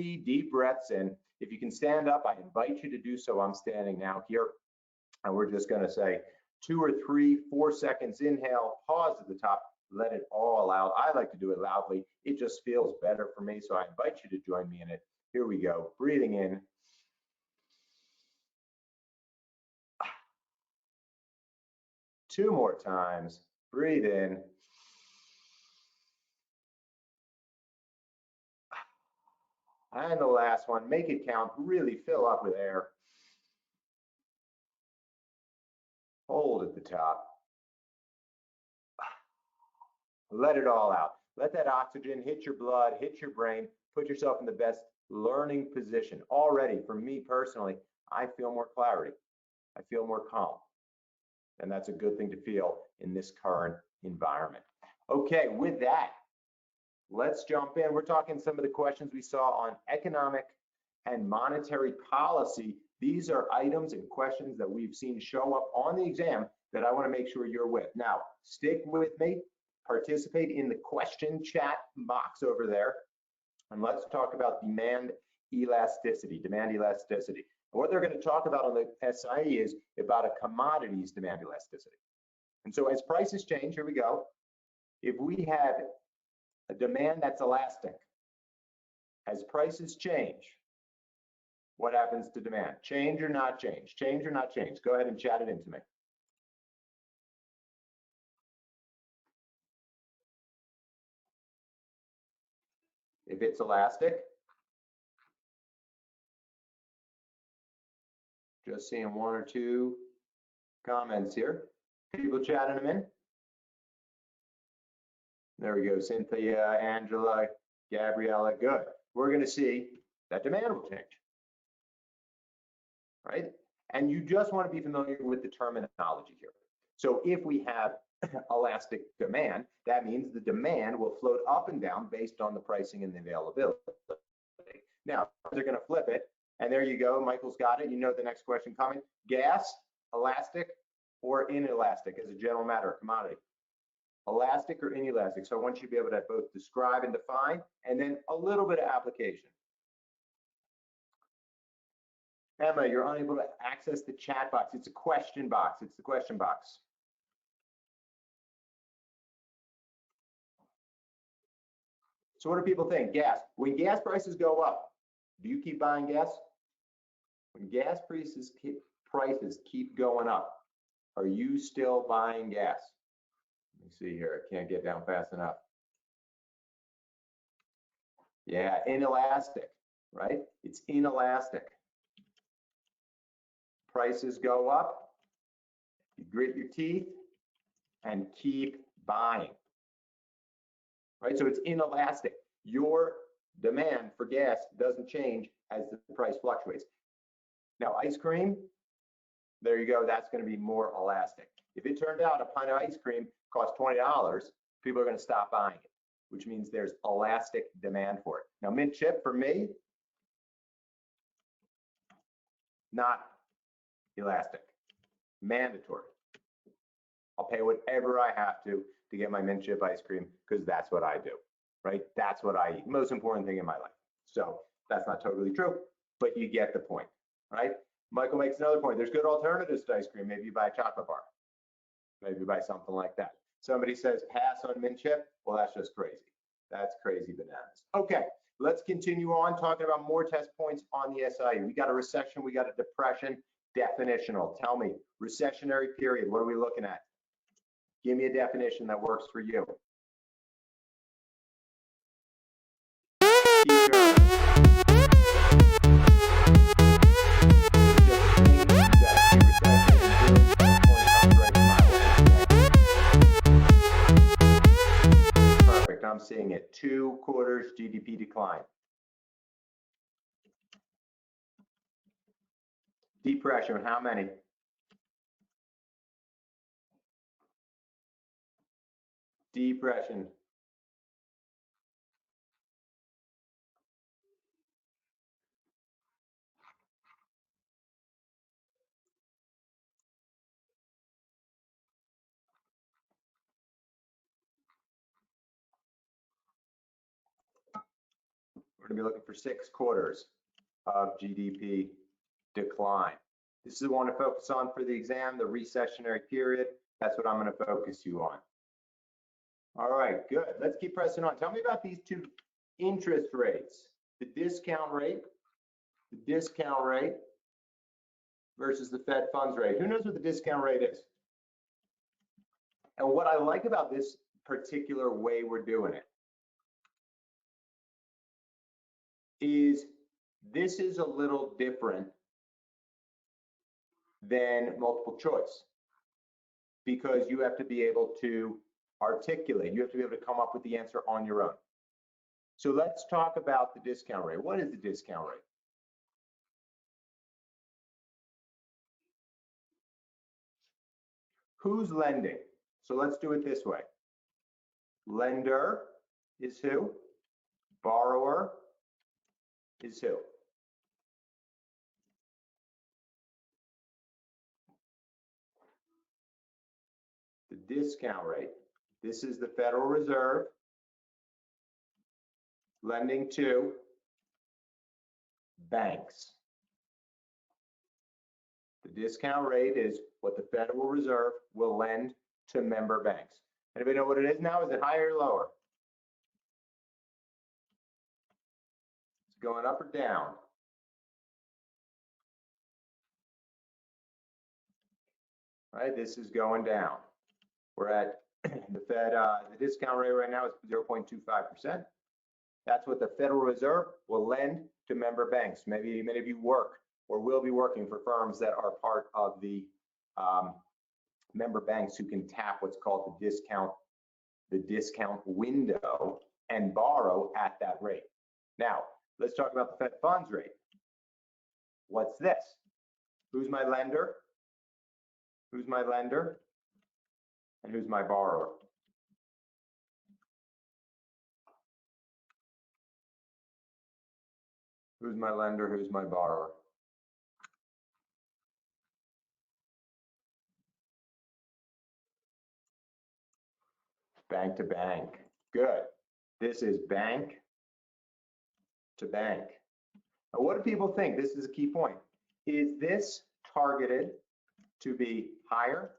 deep breaths in. If you can stand up, I invite you to do so. I'm standing now here. And we're just going to say 2 or 3, 4 seconds inhale, pause at the top, let it all out. I like to do it loudly. It just feels better for me. So I invite you to join me in it. Here we go. Breathing in. Two more times. Breathe in. And the last one, make it count. Really fill up with air. Hold at the top. Let it all out. Let that oxygen hit your blood, hit your brain, put yourself in the best learning position. Already, for me personally, I feel more clarity. I feel more calm. And that's a good thing to feel in this current environment. Okay, with that, let's jump in. We're talking some of the questions we saw on economic and monetary policy. These are items and questions that we've seen show up on the exam that I want to make sure you're with. Now, stick with me. Participate in the question chat box over there. And let's talk about demand elasticity. And what they're going to talk about on the SIE is about a commodities demand elasticity. And so as prices change, here we go. If we have a demand that's elastic, as prices change, what happens to demand? Change or not change? Change or not change? Go ahead and chat it into me. If it's elastic, just seeing 1 or 2 comments here. People chatting them in. There we go, Cynthia, Angela, Gabriella, good. We're gonna see that demand will change, right? And you just wanna be familiar with the terminology here. So if we have elastic demand, that means the demand will float up and down based on the pricing and the availability. Now, they're gonna flip it, and there you go, Michael's got it. You know the next question coming. Gas, elastic or inelastic as a general matter, commodity? Elastic or inelastic? So I want you to be able to both describe and define, and then a little bit of application. Emma, you're unable to access the chat box. It's a question box. It's the question box. So what do people think? Gas. When gas prices go up, do you keep buying gas? When gas prices keep going up, are you still buying gas? Let me see here. I can't get down fast enough. Yeah, inelastic, right? It's inelastic. Prices go up, you grit your teeth and keep buying, right? So it's inelastic. Your demand for gas doesn't change as the price fluctuates. Now, ice cream, there you go, that's gonna be more elastic. If it turned out a pint of ice cream costs $20, people are gonna stop buying it, which means there's elastic demand for it. Now, mint chip for me, not elastic, mandatory. I'll pay whatever I have to get my mint chip ice cream because that's what I do, right? That's what I eat. Most important thing in my life. So that's not totally true, but you get the point, right? Michael makes another point. There's good alternatives to ice cream. Maybe you buy a chocolate bar. Maybe you buy something like that. Somebody says pass on mint chip. Well, that's just crazy. That's crazy bananas. Okay, let's continue on talking about more test points on the SIE. We got a recession, we got a depression, definitional. Tell me, recessionary period, what are we looking at? Give me a definition that works for you. Keep going. Perfect, I'm seeing it. 2 quarters GDP decline. Depression, how many? Depression. We're going to be looking for 6 quarters of GDP decline. This is what I want to focus on for the exam, the recessionary period. That's what I'm going to focus you on. All right, good. Let's keep pressing on. Tell me about these two interest rates, the discount rate versus the Fed funds rate. Who knows what the discount rate is? And what I like about this particular way we're doing it is this is a little different than multiple choice because you have to be able to articulate, you have to be able to come up with the answer on your own. So let's talk about the discount rate. What is the discount rate? Who's lending? So let's do it this way. Lender is who? Borrower is who? The discount rate. This is the Federal Reserve lending to banks. The discount rate is what the Federal Reserve will lend to member banks. Anybody know what it is now? Is it higher or lower? It's going up or down? Right, this is going down. We're at the Fed, the discount rate right now is 0.25%. That's what the Federal Reserve will lend to member banks. Maybe many of you work or will be working for firms that are part of the member banks who can tap what's called the discount window and borrow at that rate. Now, let's talk about the Fed funds rate. What's this? Who's my lender? Who's my lender? And who's my borrower? Who's my lender? Who's my borrower? Bank to bank. Good. This is bank to bank. Now, what do people think? This is a key point. Is this targeted to be higher,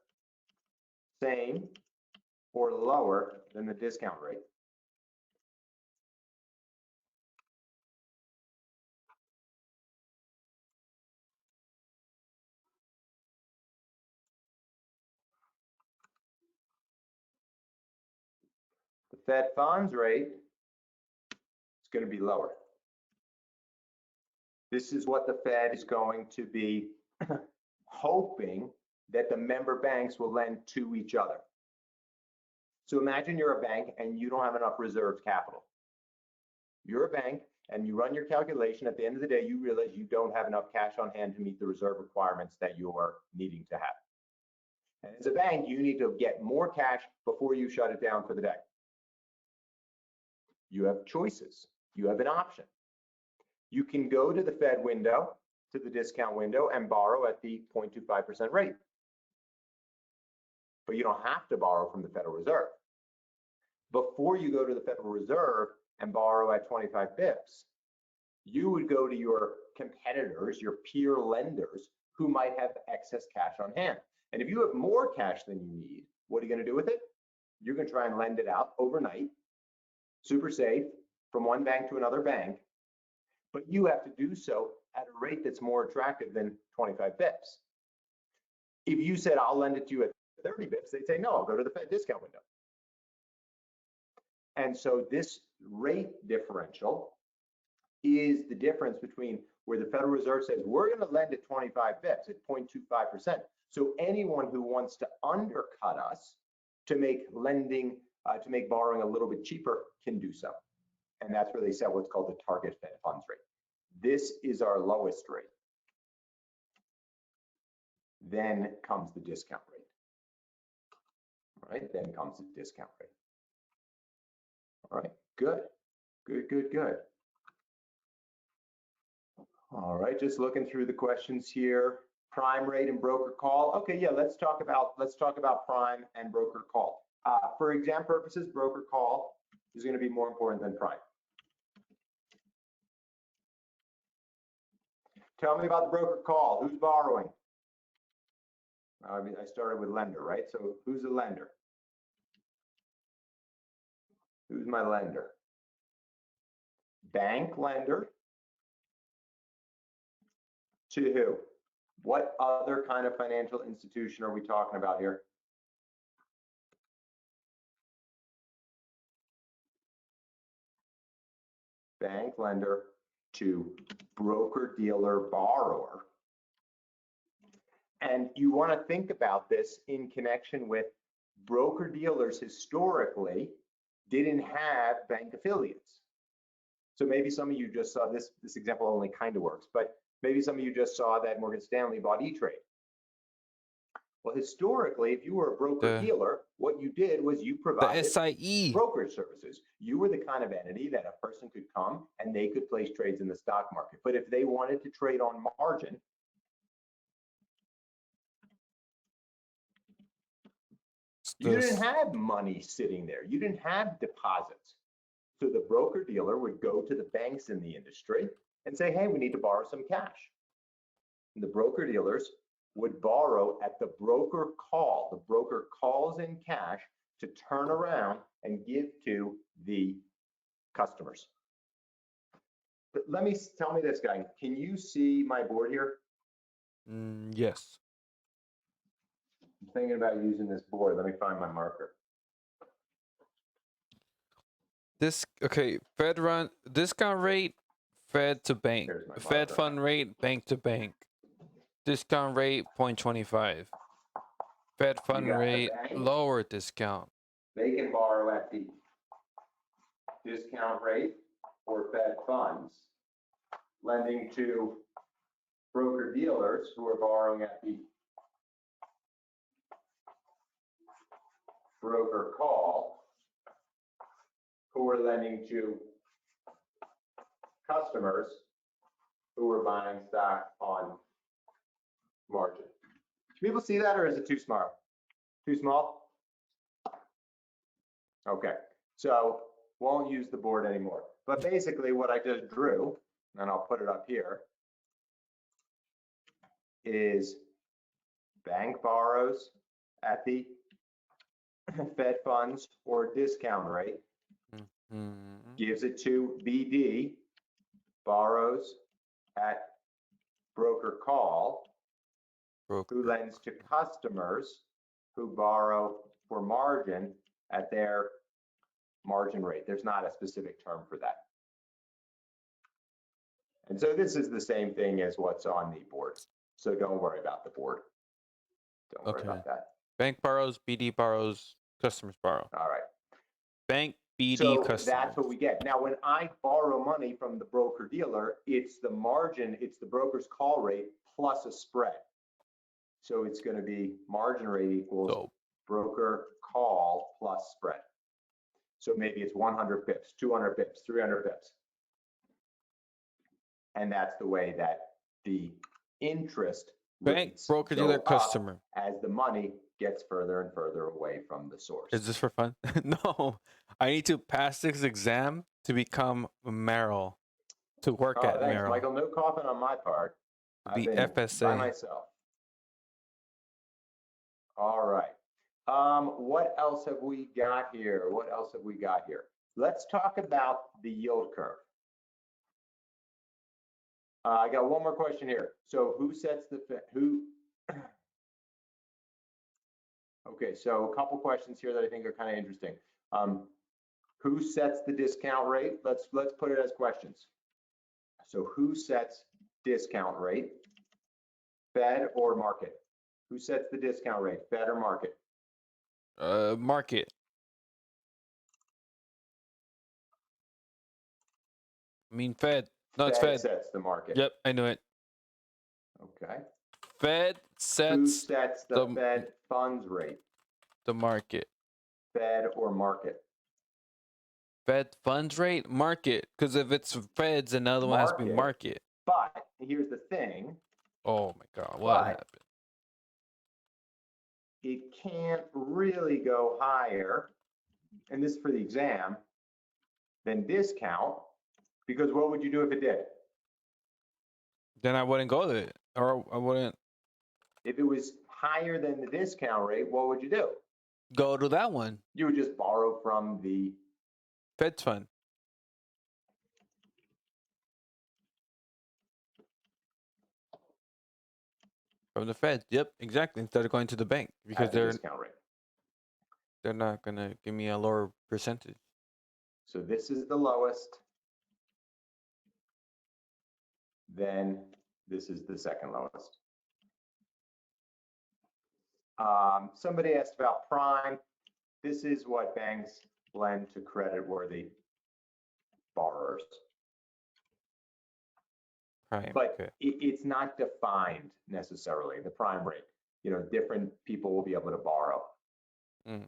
same, or lower than the discount rate? The Fed funds rate is going to be lower. This is what the Fed is going to be hoping that the member banks will lend to each other. So imagine you're a bank and you don't have enough reserved capital. You're a bank and you run your calculation. At the end of the day, you realize you don't have enough cash on hand to meet the reserve requirements that you're needing to have. And as a bank, you need to get more cash before you shut it down for the day. You have choices. You have an option. You can go to the Fed window, to the discount window, and borrow at the 0.25% rate. But you don't have to borrow from the Federal Reserve. Before you go to the Federal Reserve and borrow at 25 bips, you would go to your competitors, your peer lenders, who might have excess cash on hand. And if you have more cash than you need, what are you going to do with it? You're going to try and lend it out overnight, super safe, from one bank to another bank. But you have to do so at a rate that's more attractive than 25 bips. If you said, I'll lend it to you at 30 bips, they'd say, no, I'll go to the Fed discount window. And so this rate differential is the difference between where the Federal Reserve says, we're going to lend at 25 bips, at 0.25%. So anyone who wants to undercut us to make lending, to make borrowing a little bit cheaper can do so. And that's where they set what's called the target Fed funds rate. This is our lowest rate. Then comes the discount rate. All right, then comes the discount rate. All right, good, good, good, good. All right, just looking through the questions here. Prime rate and broker call. Okay, yeah, let's talk about prime and broker call. For exam purposes, broker call is going to be more important than prime. Tell me about the broker call. Who's borrowing? I started with lender, right? So who's a lender? Who's my lender? Bank lender to who? What other kind of financial institution are we talking about here? Bank lender to broker dealer borrower. And you want to think about this in connection with broker dealers historically didn't have bank affiliates. So maybe some of you just saw this example only kind of works, but maybe some of you just saw that Morgan Stanley bought E-Trade. Well, historically, if you were a broker dealer, what you did was you provided The SIE. brokerage services. You were the kind of entity that a person could come and they could place trades in the stock market. But if they wanted to trade on margin, you didn't have money sitting there. You didn't have deposits. So the broker dealer would go to the banks in the industry and say, hey, we need to borrow some cash. And the broker dealers would borrow at the broker call. The broker calls in cash to turn around and give to the customers. But tell me this, guy. Can you see my board here? Yes. I'm thinking about using this board. Let me find my marker. Fed run discount rate, Fed to bank. Fed fund rate, bank to bank. Discount rate 0.25. Fed fund rate, lower discount. They can borrow at the discount rate or Fed funds, lending to broker dealers who are borrowing at the broker call, who are lending to customers who are buying stock on margin. Do people see that, or is it too small? Too small? Okay, so won't use the board anymore. But basically what I just drew, and I'll put it up here, is bank borrows at the Fed funds or discount rate, gives it to BD, borrows at broker call, who lends to customers who borrow for margin at their margin rate. There's not a specific term for that. And so this is the same thing as what's on the board. So don't worry about the board. Don't worry about that. Bank borrows, BD borrows, customers borrow. All right. Bank, BD, so customers. That's what we get. Now, when I borrow money from the broker dealer, it's the margin, it's the broker's call rate plus a spread. So it's going to be margin rate equals broker call plus spread. So maybe it's 100 pips, 200 pips, 300 pips. And that's the way that the interest rates broker dealer customer as the money gets further and further away from the source. Is this for fun? No, I need to pass this exam to become Merrill, to work at thanks, Merrill. Michael. No coughing on my part. I've been FSA by myself. All right. What else have we got here? What else have we got here? Let's talk about the yield curve. I got one more question here. So who sets the who? Okay, so a couple questions here that I think are kind of interesting. Who sets the discount rate? Let's put it as questions. So who sets discount rate? Fed or market? Who sets the discount rate? Fed or market? Market. I mean Fed. No, it's Fed. Sets the market. Yep, I knew it. Okay. Fed sets. Who sets the Fed funds rate? The market. Fed or market? Fed funds rate? Market. Because if it's Feds, another one has to be market. But here's the thing. Oh my God, what happened? It can't really go higher, and this is for the exam, than discount, because what would you do if it did? Then I wouldn't go there, or I wouldn't If it was higher than the discount rate, what would you do? go to that one. You would just borrow from the Fed fund. From the Fed. Yep, exactly. Instead of going to the bank because at the discount rate. they're not gonna give me a lower percentage. So this is the lowest. Then this is the second lowest. Somebody asked about prime. This is what banks lend to credit-worthy borrowers. Prime. But okay. it's not defined necessarily, the prime rate. You know, different people will be able to borrow. A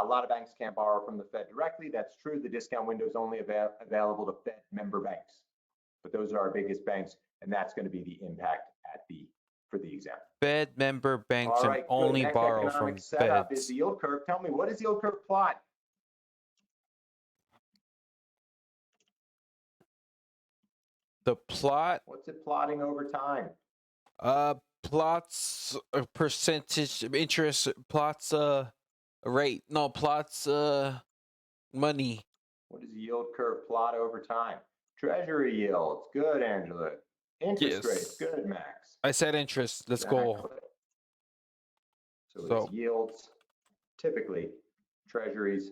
lot of banks can't borrow from the Fed directly. That's true. The discount window is only available to Fed member banks. But those are our biggest banks, and that's going to be the impact for the exam. Fed member banks All and right, only next borrow economic from setup Feds. is the yield curve. Tell me, what is the yield curve plot? The plot. What's it plotting over time? Plots a percentage of interest. Plots rate. No, plots money. What does yield curve plot over time? Treasury yields. Good, Angela. Interest rates. Good, Max. I said interest. Let's go. So it's yields, typically treasuries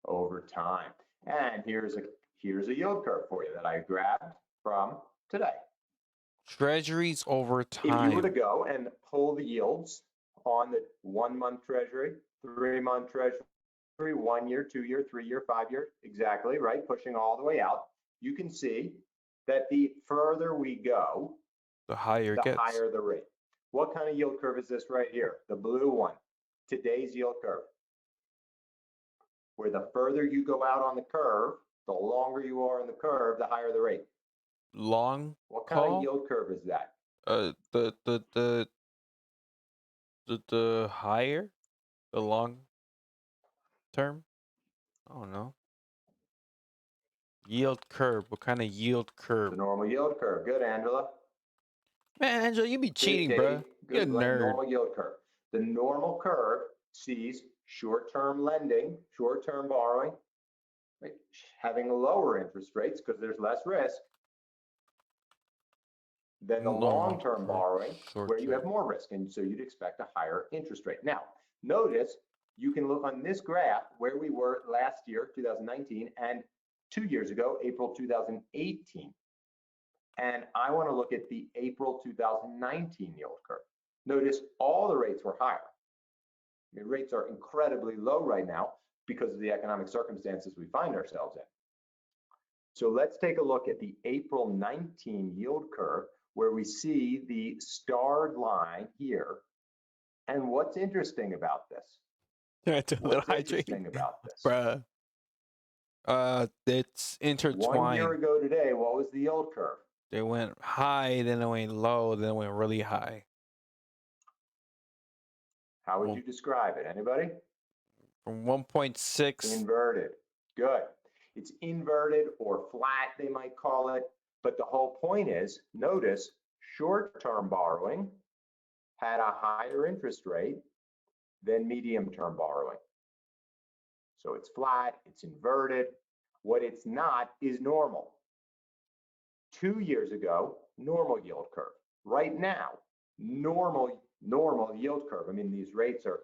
over time. And here's a yield curve for you that I grabbed from today. Treasuries over time. If you were to go and pull the yields on the 1 month treasury, 3 month treasury, 1 year, 2 year, 3 year, 5 year, exactly, right? Pushing all the way out, you can see that the further we go, the higher the rate. What kind of yield curve is this right here? The blue one, today's yield curve. Where the further you go out on the curve, the longer you are in the curve, the higher the rate. Long. What kind of yield curve is that? The higher, the long term. I don't know. Yield curve. What kind of yield curve? The normal yield curve. Good, Angela. Man, Angela, you be cheating, bro. You're a nerd. Normal yield curve. The normal curve sees short-term lending, short-term borrowing, right, having lower interest rates because there's less risk than the long-term borrowing where you have more risk. And so you'd expect a higher interest rate. Now, notice you can look on this graph where we were last year, 2019, and 2 years ago, April 2018. And I want to look at the April 2019 yield curve. Notice all the rates were higher. I mean, rates are incredibly low right now because of the economic circumstances we find ourselves in. So let's take a look at the April 19 yield curve where we see the starred line here. And what's interesting about this? What's interesting about this? Bruh. It's intertwined. 1 year ago today, what was the yield curve? They went high, then it went low, then it went really high. How would you describe it? Anybody? From 1.6. Inverted. Good. It's inverted or flat, they might call it. But the whole point is, notice short-term borrowing had a higher interest rate than medium-term borrowing. So it's flat, it's inverted. What it's not is normal. 2 years ago, normal yield curve. Right now, normal yield curve. I mean, these rates are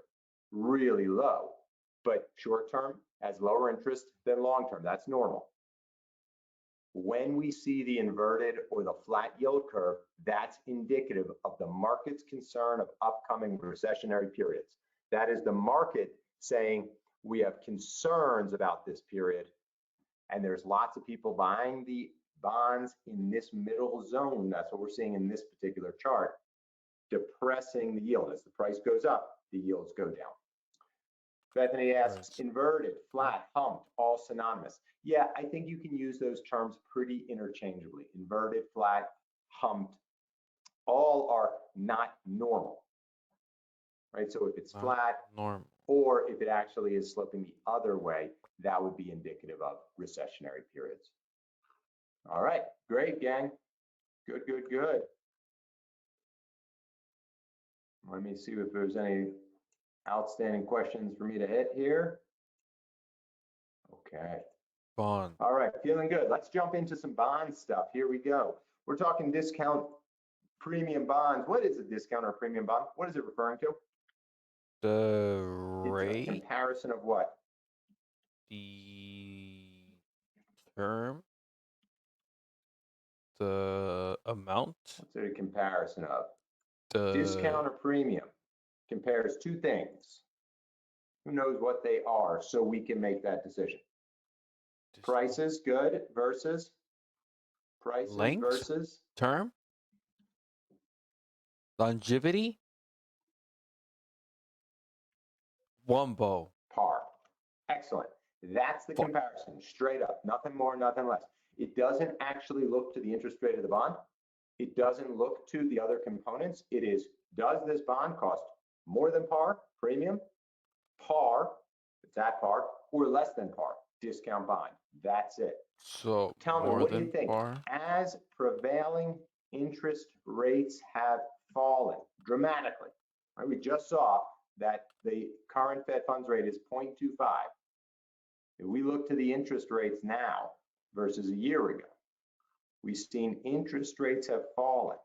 really low, but short-term has lower interest than long-term. That's normal. When we see the inverted or the flat yield curve, that's indicative of the market's concern of upcoming recessionary periods. That is the market saying we have concerns about this period, and there's lots of people buying the bonds in this middle zone. That's what we're seeing in this particular chart, depressing the yield. As the price goes up, the yields go down. Bethany asks, inverted, flat, humped, all synonymous. Yeah, I think you can use those terms pretty interchangeably. Inverted, flat, humped, all are not normal, right? So if it's flat, normal, or if it actually is sloping the other way, that would be indicative of recessionary periods. All right, great, gang. Good, good, good. Let me see if there's any outstanding questions for me to hit here. Okay. Bond. All right, feeling good. Let's jump into some bond stuff. Here we go. We're talking discount premium bonds. What is a discount or premium bond? What is it referring to? The It's a rate, comparison of what? the term, the amount, What's it a comparison of? the Discount or premium compares two things. Who knows what they are so we can make that decision? Prices, good, versus prices length, versus term, longevity, wombo. par. Excellent. That's the comparison, straight up, nothing more, nothing less. It doesn't actually look to the interest rate of the bond. It doesn't look to the other components. It is, does this bond cost more than par, premium, par, it's at par, or less than par, discount bond. That's it. So Tell me, more what do than you think? par. As prevailing interest rates have fallen dramatically, right? We just saw that the current Fed funds rate is 0.25. If we look to the interest rates now versus a year ago, we've seen interest rates have fallen.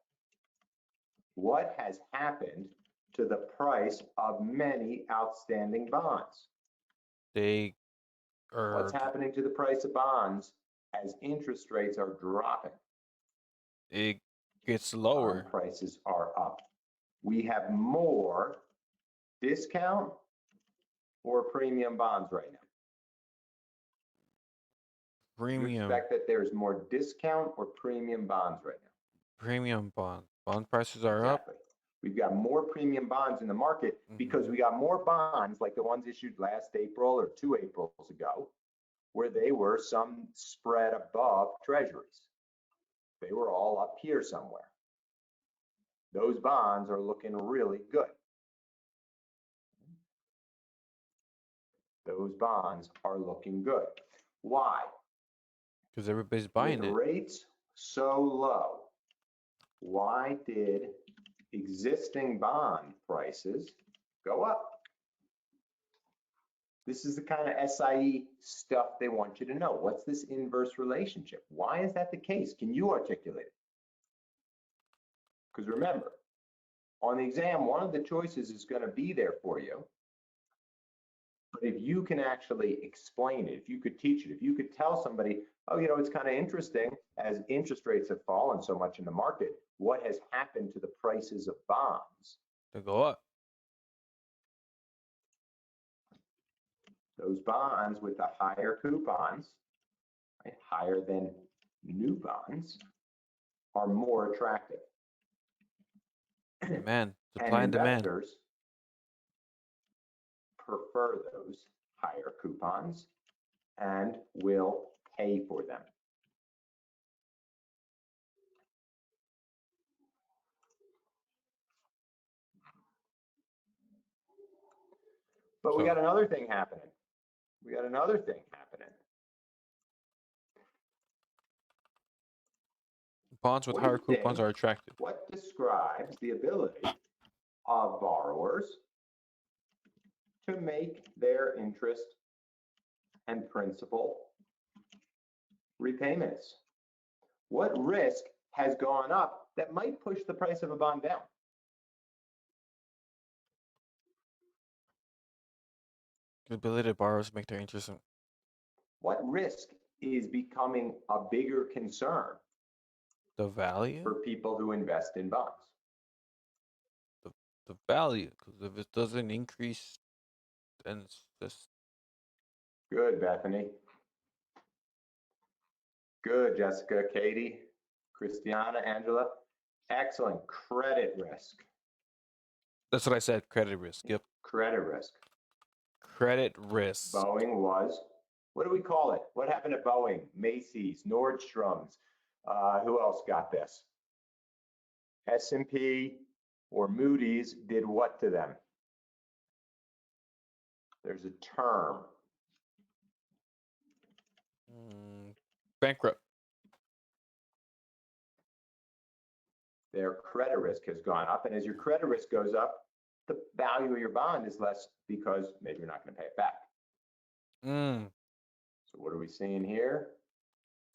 What has happened to the price of many outstanding bonds? They What's are. happening to the price of bonds as interest rates are dropping? It gets Bond lower. prices are up. We have more discount or premium bonds right now. You Premium. expect that there's more discount or premium bonds right now? Premium bond. Bond prices are Exactly. We've got more premium bonds in the market because we got more bonds like the ones issued last April or 2 Aprils ago, where they were some spread above treasuries. They were all up here somewhere. Those bonds are looking really good. Those bonds are looking good. Why? because everybody's buying With it. rates so low, why did existing bond prices go up? This is the kind of SIE stuff they want you to know. What's this inverse relationship? Why is that the case? Can you articulate it? Because remember, on the exam, one of the choices is going to be there for you. But if you can actually explain it, if you could teach it, if you could tell somebody, oh, you know, it's kind of interesting as interest rates have fallen so much in the market, what has happened to the prices of bonds? To go up. Those bonds with the higher coupons, right, higher than new bonds, are more attractive. Demand. And Supply and demand. investors prefer those higher coupons and will pay for them. But we got another thing happening. We got another thing happening. Bonds with higher coupons are attractive. What describes the ability of borrowers to make their interest and principal repayments? What risk has gone up that might push the price of a bond down? The ability of borrowers to make their interest. What risk is becoming a bigger concern? The value? For people who invest in bonds. The value, because if it doesn't increase, then it's just. Good, Bethany. Good, Jessica, Katie, Christiana, Angela. Excellent. Credit risk. That's what I said. Credit risk. Yep. Credit risk. Credit risk. Boeing was, what do we call it? What happened at Boeing? Macy's, Nordstrom's. Who else got this? S&P or Moody's did what to them? There's a term. Bankrupt. their credit risk has gone up. And as your credit risk goes up, the value of your bond is less because maybe you're not going to pay it back. So what are we seeing here?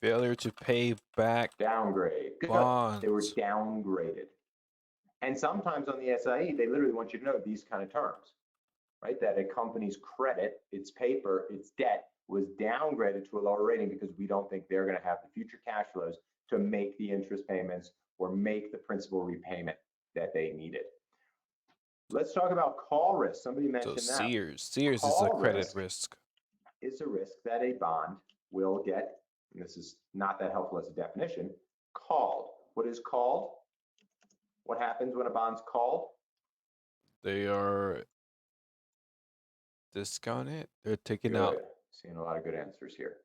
Failure to pay back downgrade. bonds. They were downgraded. And sometimes on the SIE, they literally want you to know these kind of terms, right? That a company's credit, its paper, its debt was downgraded to a lower rating because we don't think they're going to have the future cash flows to make the interest payments or make the principal repayment that they needed. Let's talk about call risk. Somebody mentioned that. Sears is a credit risk. Is a risk that a bond will get, and this is not that helpful as a definition, called. What is called? What happens when a bond's called? They are discounted. They're taken out. Seeing a lot of good answers here.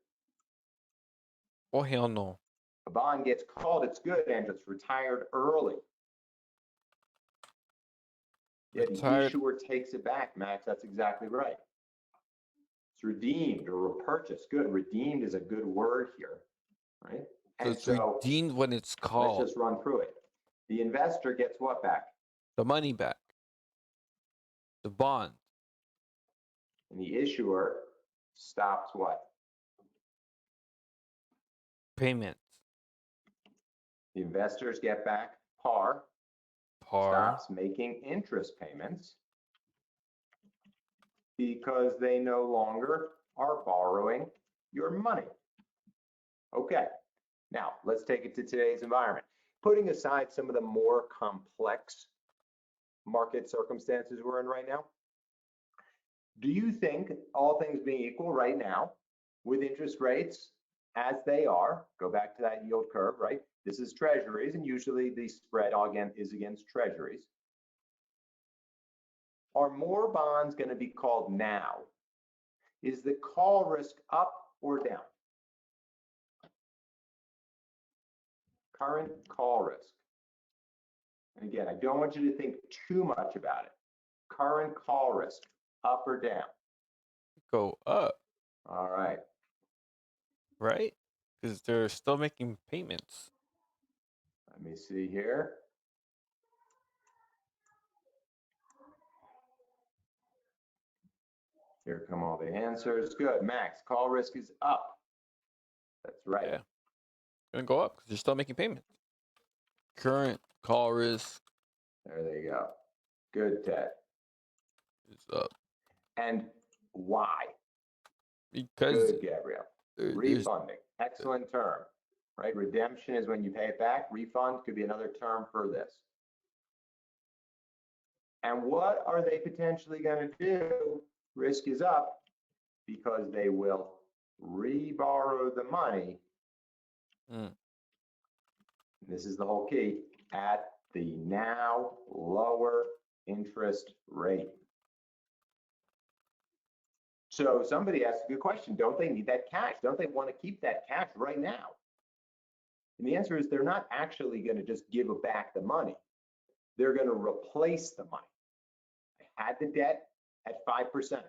Oh, hell no. A bond gets called, it's good, and it's retired early. Yeah, the issuer takes it back, Max. That's exactly right. It's redeemed or repurchased. Good. Redeemed is a good word here, right? And it's redeemed when it's called. Let's just run through it. The investor gets what back? The money back. The bond. And the issuer stops what? Payments. The investors get back par. Stops making interest payments because they no longer are borrowing your money. Okay, now let's take it to today's environment. Putting aside some of the more complex market circumstances we're in right now, do you think, all things being equal right now, with interest rates as they are, go back to that yield curve, right? This is treasuries, and usually the spread again is against treasuries. Are more bonds going to be called now? Is the call risk up or down? Current call risk. And again, I don't want you to think too much about it. Current call risk, up or down? Go up. All right. Right? Because they're still making payments. Let me see here. Here come all the answers. Good. Max, call risk is up. That's right. Yeah. Gonna go up because they're still making payments. Current call risk. There they go. Good, Ted. Is up. And why? Because good, Gabrielle. Refunding. Excellent term. Right? Redemption is when you pay it back. Refund could be another term for this. And what are they potentially going to do? Risk is up because they will reborrow the money. This is the whole key, at the now lower interest rate. So somebody asked a good question. Don't they need that cash? Don't they want to keep that cash right now? And the answer is they're not actually going to just give back the money. They're going to replace the money. I had the debt at 5%.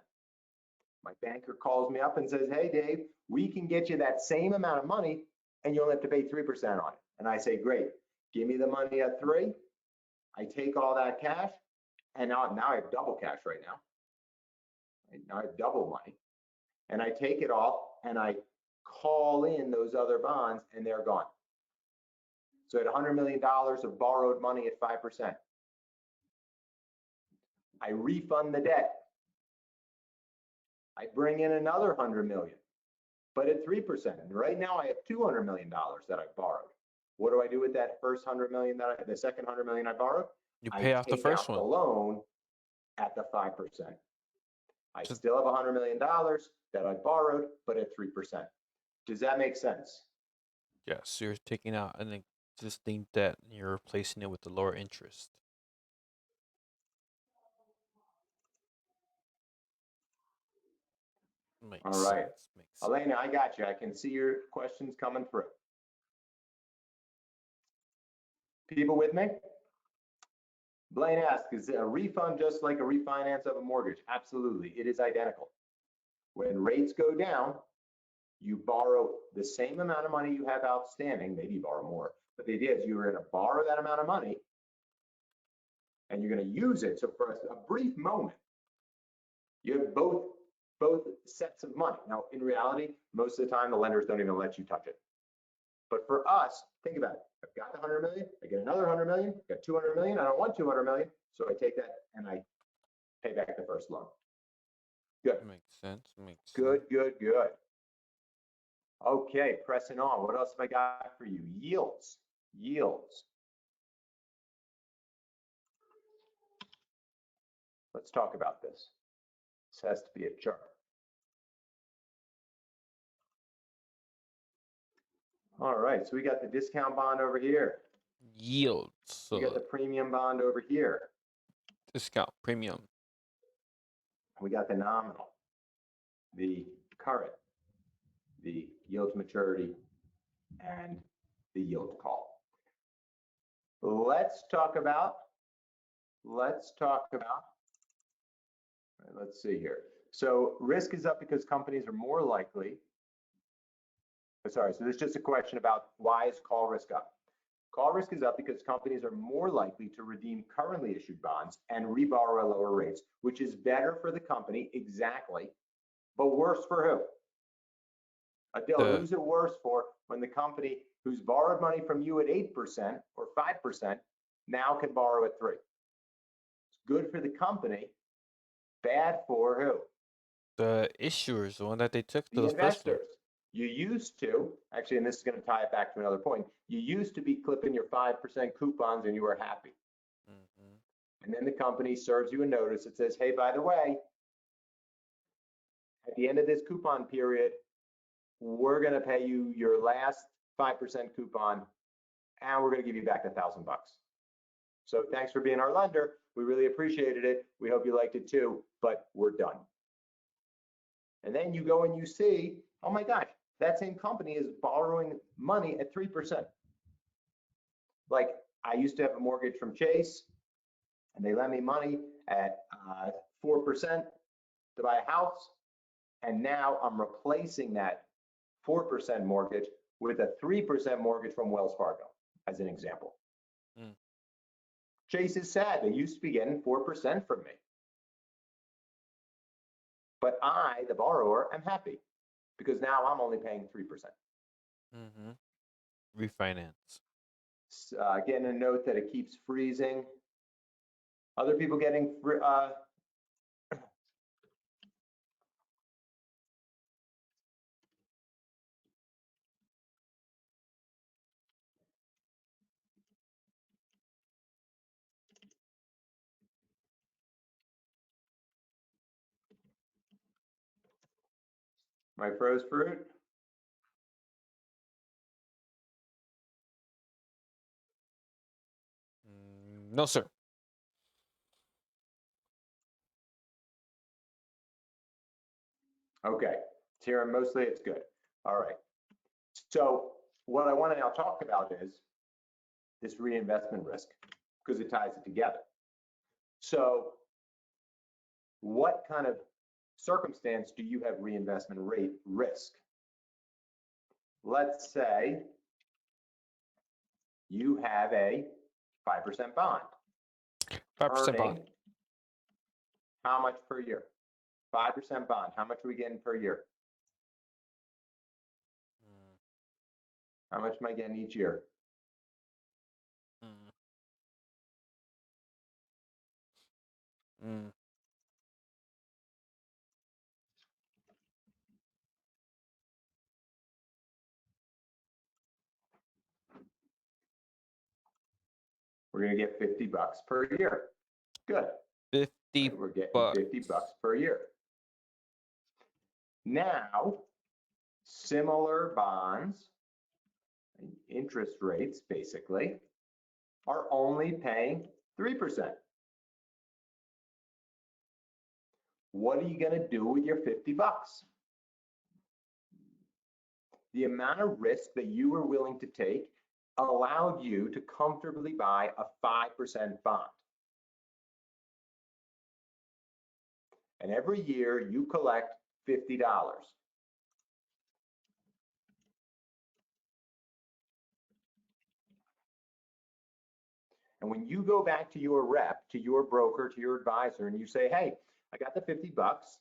My banker calls me up and says, hey, Dave, we can get you that same amount of money and you only have to pay 3% on it. And I say, great, give me the money at 3. I take all that cash and now I have double cash right now. Now I have double money. And I take it all and I call in those other bonds and they're gone. So I had $100 million of borrowed money at 5%. I refund the debt. I bring in another 100 million, but at 3%. And right now I have $200 million that I borrowed. What do I do with that first 100 million the second 100 million I borrowed? You pay off the first one. The loan at the 5%. I still have $100 million that I borrowed, but at 3%. Does that make sense? Yes, you're taking out an existing debt and you're replacing it with the lower interest. All right. Elena, I got you. I can see your questions coming through. People with me? Blaine asks, is a refund just like a refinance of a mortgage? Absolutely. It is identical. When rates go down, You borrow the same amount of money you have outstanding, maybe you borrow more, but the idea is you're going to borrow that amount of money and you're going to use it. So for a brief moment, you have both sets of money. Now, in reality, most of the time, the lenders don't even let you touch it. But for us, think about it. I've got the 100 million, I get another 100 million, I've got 200 million, I don't want 200 million, so I take that and I pay back the first loan. Good. Makes sense. Good. Okay, pressing on. What else have I got for you? Yields. Let's talk about this. This has to be a chart. All right, so we got the discount bond over here. Yields. We got the premium bond over here. Discount, premium. We got the nominal, the current, the yield to maturity, and the yield to call. Let's talk about, let's see here. So risk is up because companies are more likely, sorry, so there's just a question about why is call risk up? Call risk is up because companies are more likely to redeem currently issued bonds and reborrow at lower rates, which is better for the company, exactly, but worse for who? Adil, who's it worse for when the company who's borrowed money from you at 8% or 5% now can borrow at 3%? It's good for the company, bad for who? The issuers, the one that they took to The those investors. You used to, actually, and this is going to tie it back to another point, you used to be clipping your 5% coupons and you were happy. And then the company serves you a notice that says, hey, by the way, at the end of this coupon period, we're going to pay you your last 5% coupon and we're going to give you back $1,000. So thanks for being our lender. We really appreciated it. We hope you liked it too, but we're done. And then you go and you see, oh my gosh, that same company is borrowing money at 3%. Like I used to have a mortgage from Chase and they lent me money at 4% to buy a house. And now I'm replacing that 4% mortgage with a 3% mortgage from Wells Fargo, as an example. Chase is sad. They used to be getting 4% from me. But I, the borrower, am happy because now I'm only paying 3%. Refinance. Getting a note that it keeps freezing. Other people getting my froze fruit. No, sir. Okay, it's here and mostly it's good. All right. So what I want to now talk about is this reinvestment risk because it ties it together. So what kind of circumstance do you have reinvestment rate risk? Let's say you have a 5% bond. 5% bond. How much per year? 5% bond. How much are we getting per year? How much am I getting each year? We're going to get $50 per year. Good. 50 right, we're getting $50 per year. Now, similar bonds, interest rates basically, are only paying 3%. What are you going to do with your $50? The amount of risk that you were willing to take allowed you to comfortably buy a 5% bond. And every year you collect $50. And when you go back to your rep, to your broker, to your advisor, and you say, hey, I got the 50 bucks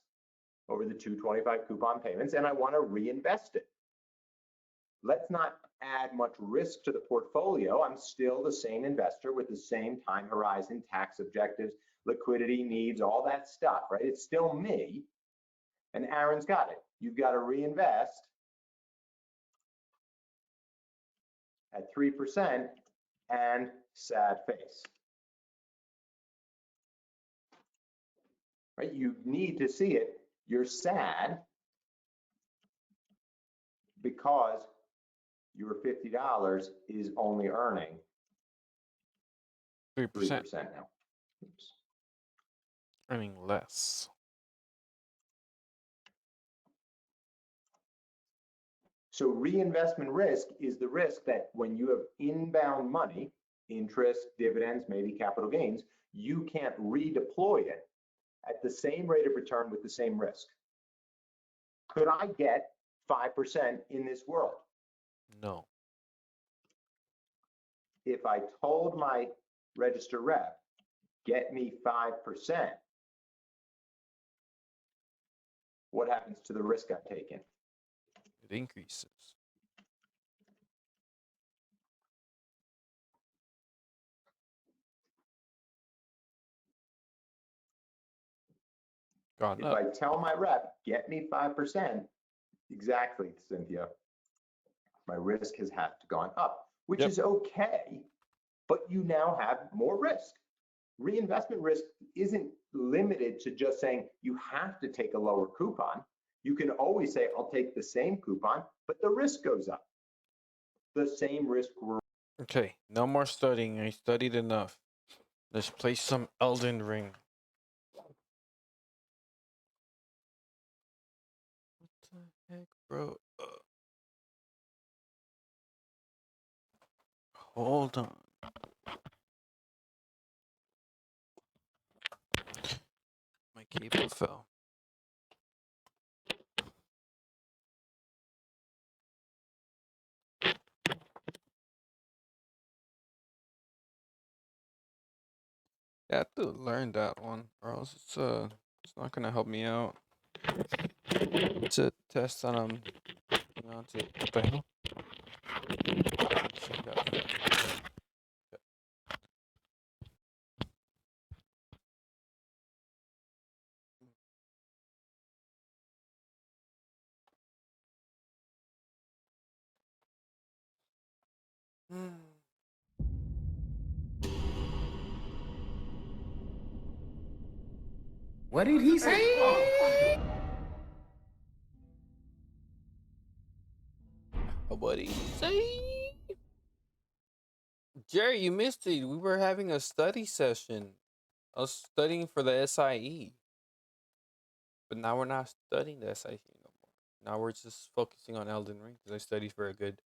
over the 225 coupon payments, and I want to reinvest it. Let's not add much risk to the portfolio. I'm still the same investor with the same time horizon, tax objectives, liquidity needs, all that stuff, right? It's still me. And Aaron's got it. You've got to reinvest at 3% and sad face. Right? You need to see it. You're sad because your $50 is only earning 3% now. Oops. Earning less. So reinvestment risk is the risk that when you have inbound money, interest, dividends, maybe capital gains, you can't redeploy it at the same rate of return with the same risk. Could I get 5% in this world? No. If I told my register rep, get me 5%, what happens to the risk I've taken? It increases. Gone If up. I tell my rep, get me 5%, exactly, Cynthia, my risk has gone up, which is okay, but you now have more risk. Reinvestment risk isn't limited to just saying you have to take a lower coupon. You can always say, I'll take the same coupon, but the risk goes up. The same risk. Okay, no more studying. I studied enough. Let's play some Elden Ring. What the heck, bro? Hold on. My cable fell. I have to learn that one, or else it's not gonna help me out. It's a test that I'm going on to. What the hell? What did he say? What did he say? Jerry, you missed it. We were having a study session. I was studying for the SIE. But now we're not studying the SIE no more. Now we're just focusing on Elden Ring because I studied for a good.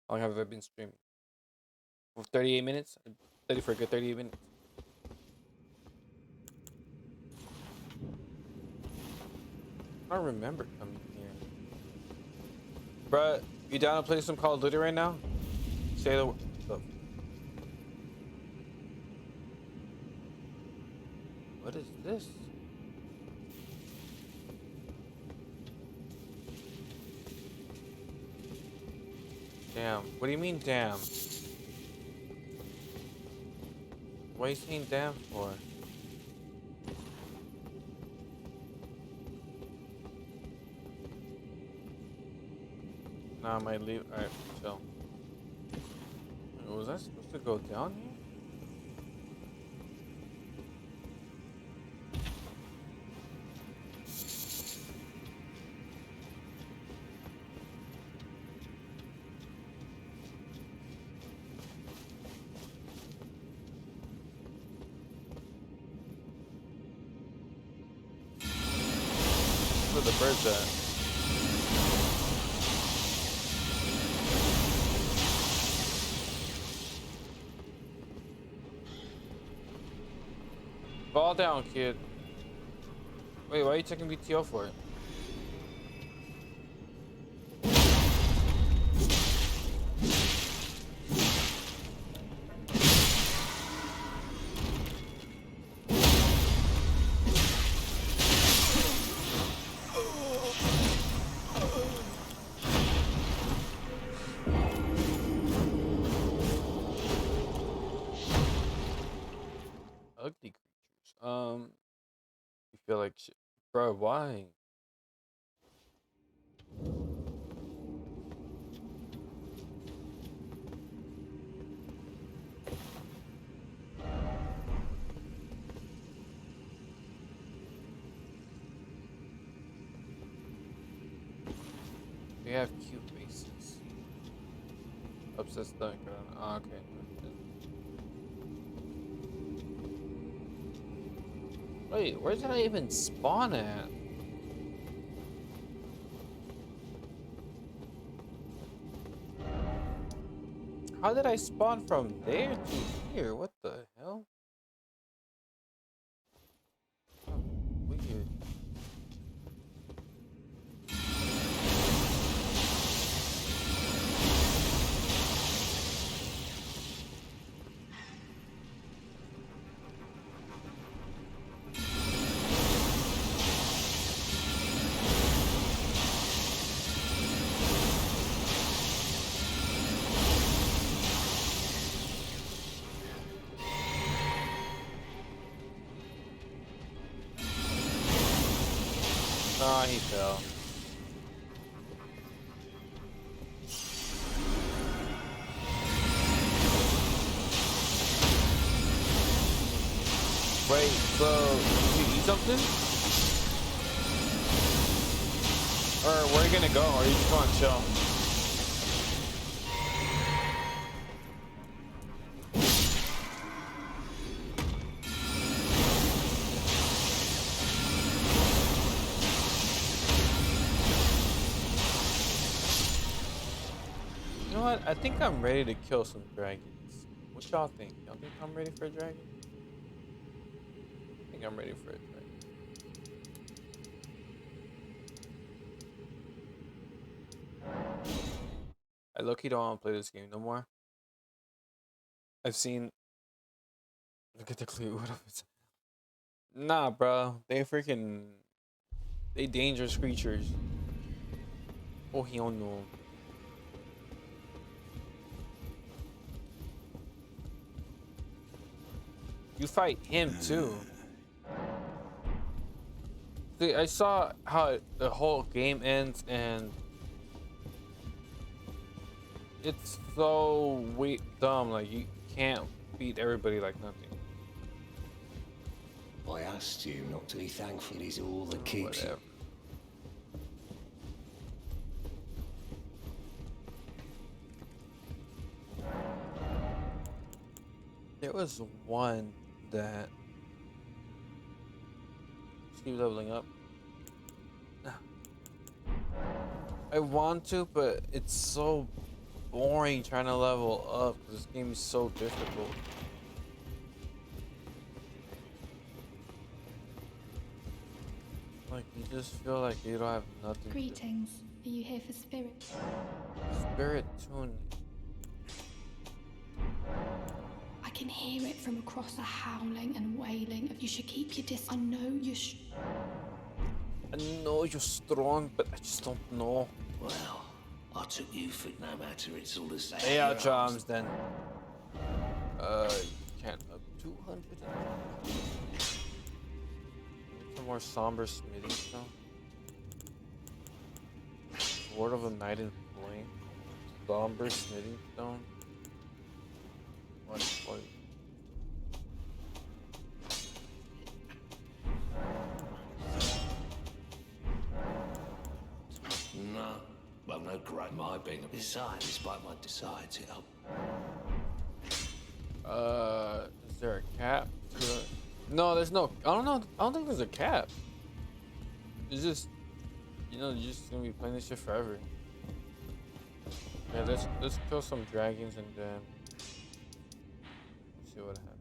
How long have I been streaming? For 38 minutes? I studied for a good 38 minutes. I don't remember coming here. Bruh, you down to play some Call of Duty right now? Say the word. What is this? Damn. What do you mean, damn? What are you saying damn for? Nah, I might leave. Alright, chill. Was I supposed to go down here? Where the birds at? Fall down, kid. Wait, why are you taking BTO for it? You feel like shit. Bro, why? They have cute faces. Obsessed dunker. Oh, okay. Wait, where did I even spawn at? How did I spawn from there to here? What the hell? Oh, weird. Ah, he fell. Wait, so did you eat something? Or where are you gonna go? Or are you just gonna chill? You know what? I think I'm ready to kill some dragons. What y'all think? Y'all think I'm ready for a dragon? I think I'm ready for a dragon. I low-key don't want to play this game no more. I've seen. Look at the clue. What is? Nah, bro. They freaking. They dangerous creatures. Oh, he don't know. You fight him too. See, I saw how the whole game ends, and it's so dumb. Like you can't beat everybody like nothing. I asked you not to be thankful he's all that keeps you. Whatever. There was one that. Just keep leveling up. I want to, but it's so boring trying to level up because this game is so difficult. Like, you just feel like you don't have nothing. Greetings. Are you here for spirit? Spirit tune. I can hear it from across the howling and wailing. You should keep your distance. I know you should. I know you're strong, but I just don't know. Well, I took you for it no matter, it's all the same. Lay out charms then. You can't up 200. Some more somber smithing stone. Sword of a Knight in Flame. Somber smithing stone. 120. No. Well, no great my being a besides, despite my desire to help. Is there a cap? No, there's no. I don't know. I don't think there's a cap. It's just, you're just gonna be playing this shit forever. Yeah, let's kill some dragons and then see what happens.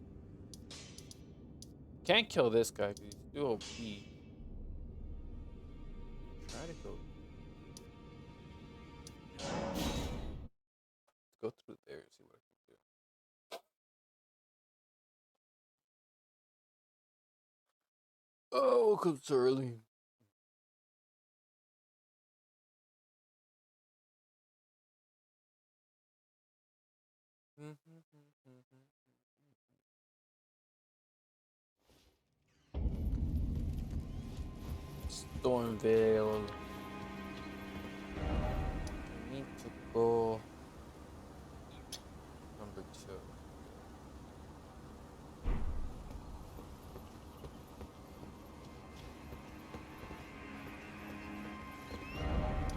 Can't kill this guy because he's too OP. Try to go. Let's go through there and see what I can do. Oh, woke up so early. Stormvale. We need to go number 2.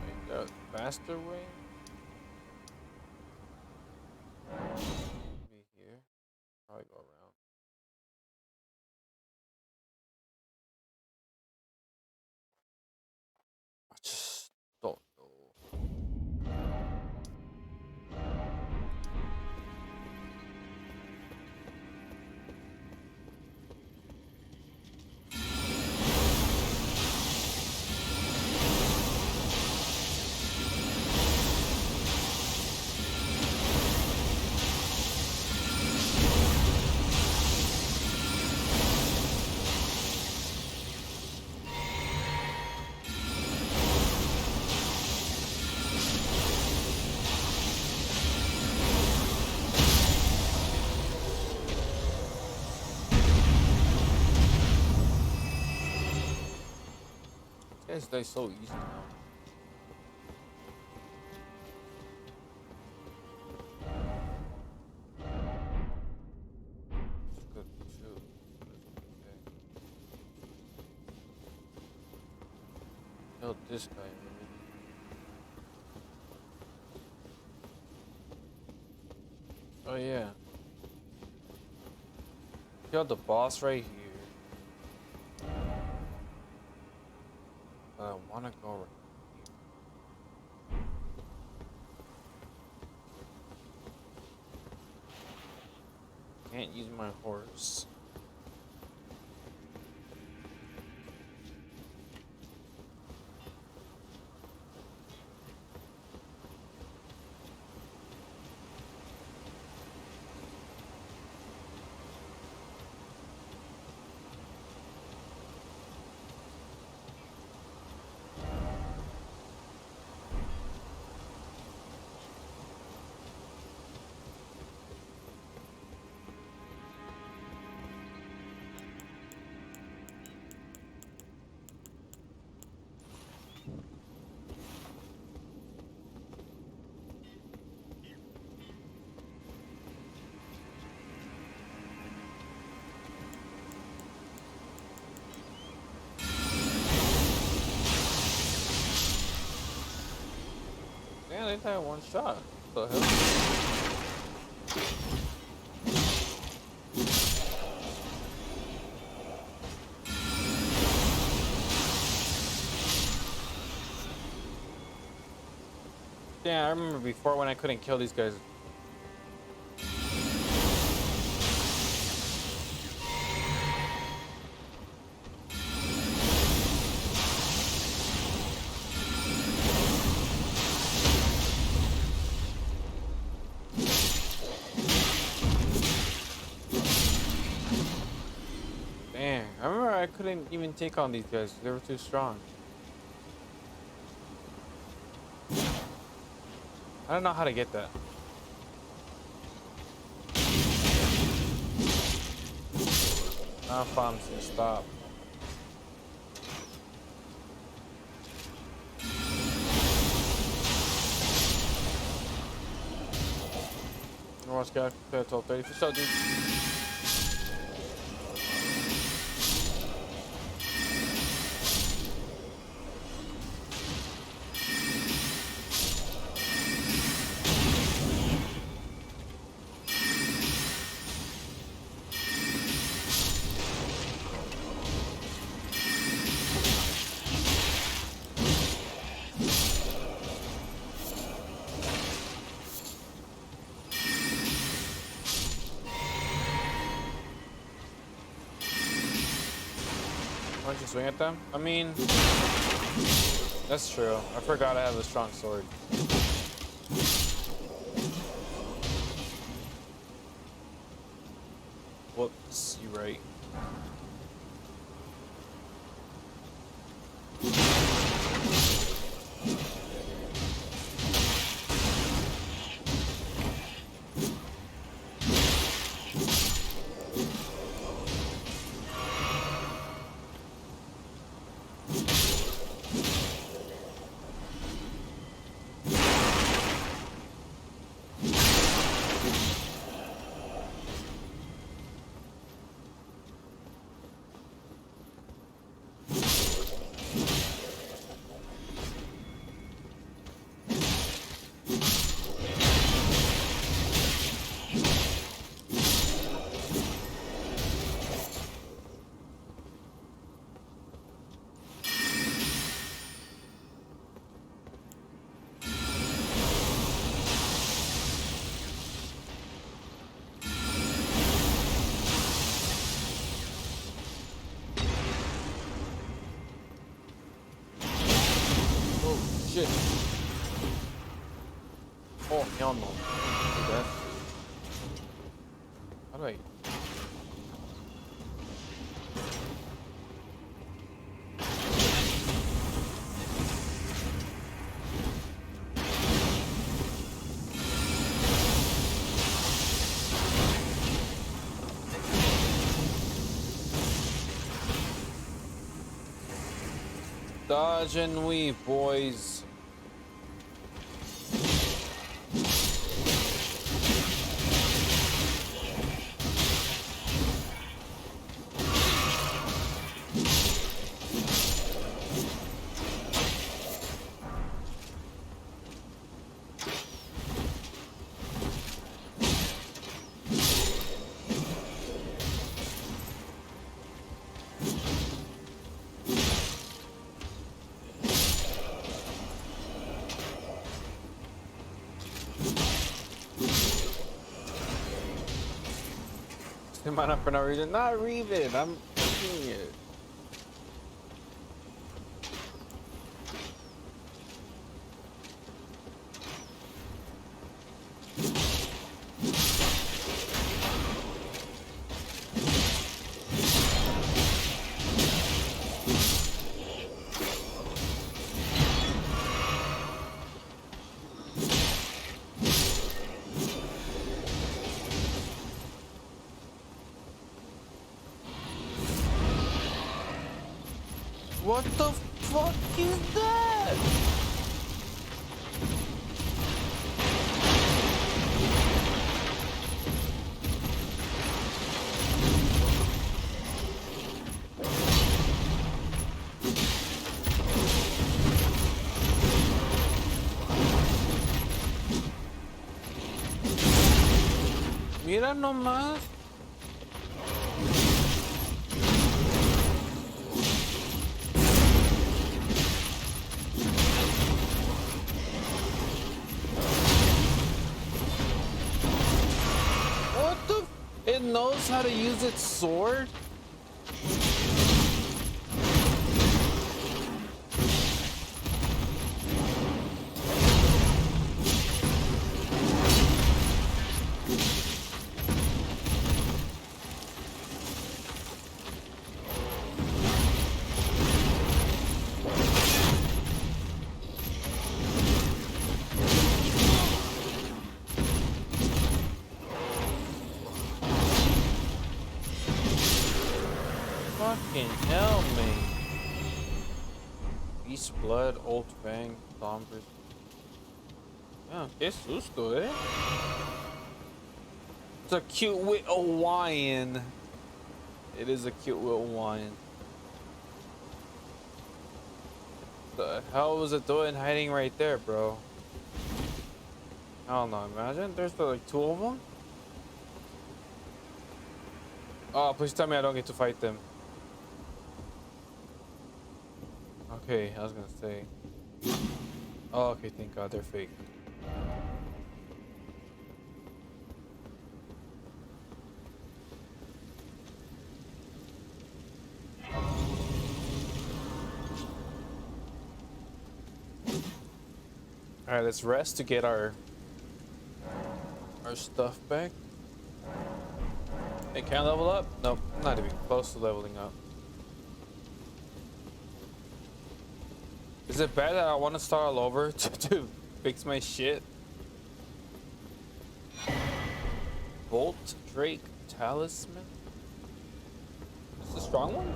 Wait, the faster way? Maybe here. Probably go around. I just don't know. These guys die so easy now. Good shoot. Okay. Killed this guy already. Oh yeah. Killed the boss right here. I wanna go right here. Can't use my horse. Damn, they died one shot. What the hell? Yeah, I remember before when I couldn't kill these guys. Damn, I remember I couldn't even take on these guys. They were too strong. I don't know how to get that. Now bombs can stop. Watch guy, play 12:30 for sure, dude. Why don't you swing at them? I mean, that's true. I forgot I have a strong sword. Whoops, you right. do I? Dodge and weave, boys. Mine up for no reason. Not Reven. I'm doing it. What the fuck is that? Mira nomás. It knows how to use its sword? Fucking hell, man. Beast Blood, Old Fang, Sombras. Yeah, que susto, eh? It's a cute with Hawaiian. It is a cute with Hawaiian. The hell was it doing hiding right there, bro? I don't know, imagine there's like two of them. Oh, please tell me I don't get to fight them. Okay, I was gonna say. Oh, okay, thank God they're fake. All right, let's rest to get our stuff back. Hey, can I level up? Nope, not even close to leveling up. Is it bad that I want to start all over to fix my shit? Bolt Drake Talisman? Is this a strong one?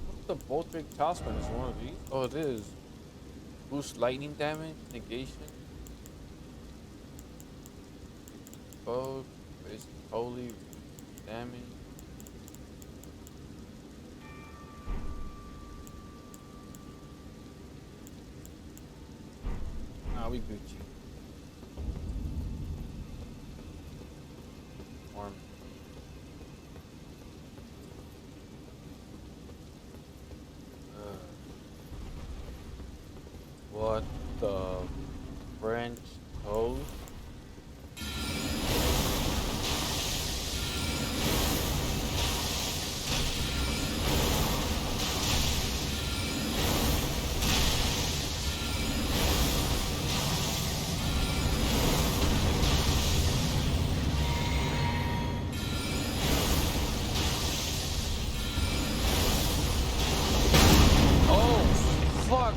What's the Bolt Drake Talisman? Is it one of these? Oh, it is. Boost lightning damage, negation. Bow, it's holy damage. Nah, we Gucci. Arm. What the French toast?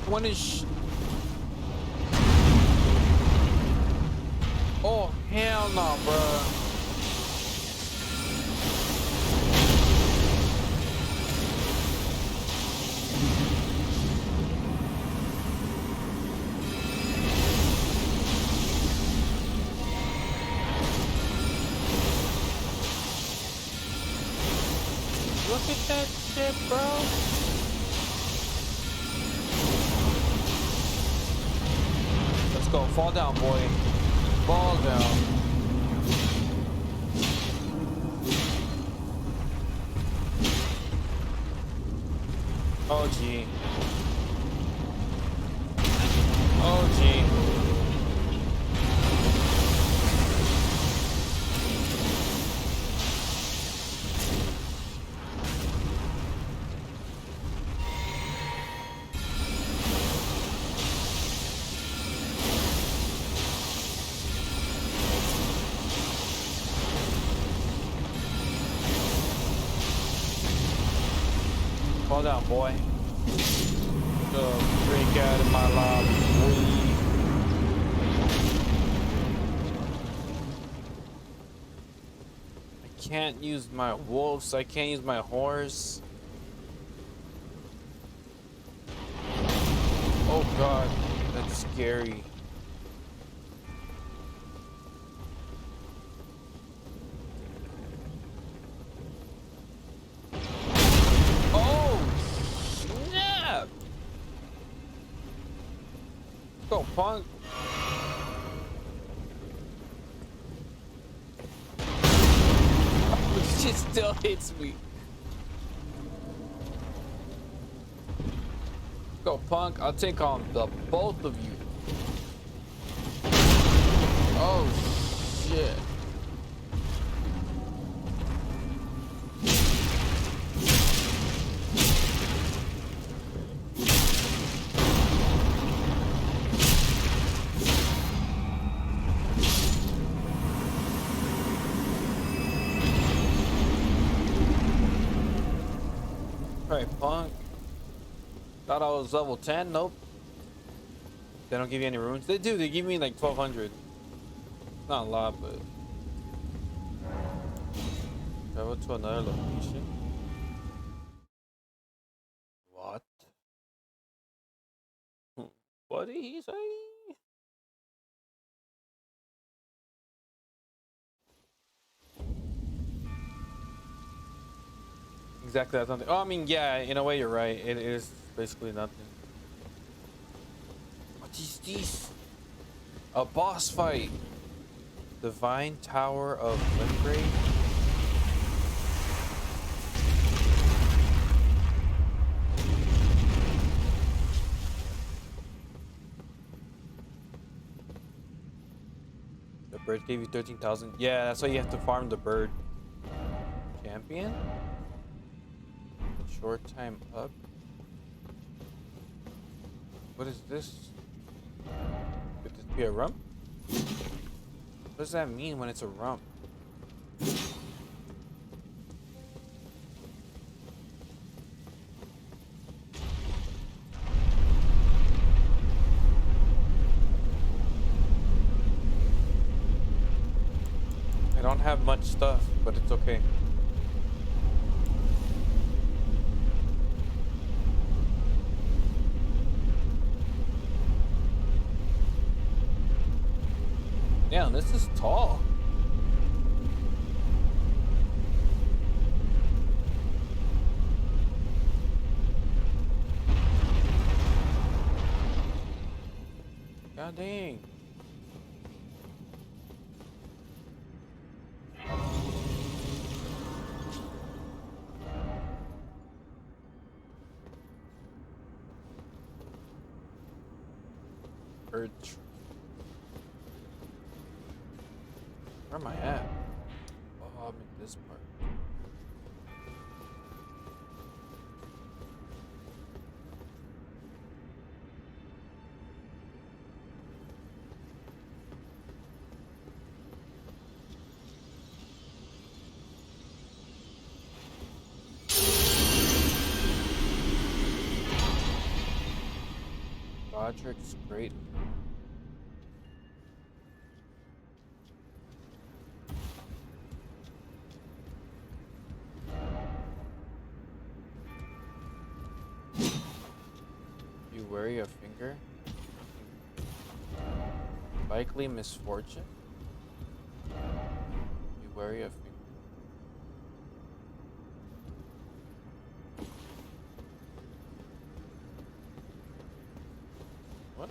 When is? Oh hell no, bro. Look at that shit, bro. Let's go. Fall down, boy. Fall down. Oh, gee. Oh, gee. Fall down, boy. Freak out of my lobby, boy. I can't use my wolves. I can't use my horse. Oh god, that's scary. Oh snap! Go punk. She still hits me. Go punk. I'll take on the both of you. Oh shit. Alright, punk. Thought I was level 10. Nope. They don't give you any runes. They do. They give me like 1200. Not a lot, but travel to another location. What? What did he say? Exactly, that's nothing. Oh, I mean, yeah, in a way, you're right. It is basically nothing. What is this? A boss fight. Divine Tower of Limgrave. The bird gave you 13,000. Yeah, that's why you have to farm the bird. Champion? Short time up. What is this? Could this be a rump? What does that mean when it's a rump? I don't have much stuff, but it's okay. Yeah, this is tall. God dang. Bird tree. Where am I at? Oh, I'm in this part. Roderick's great. You worry a finger? Likely misfortune? You worry a finger? What?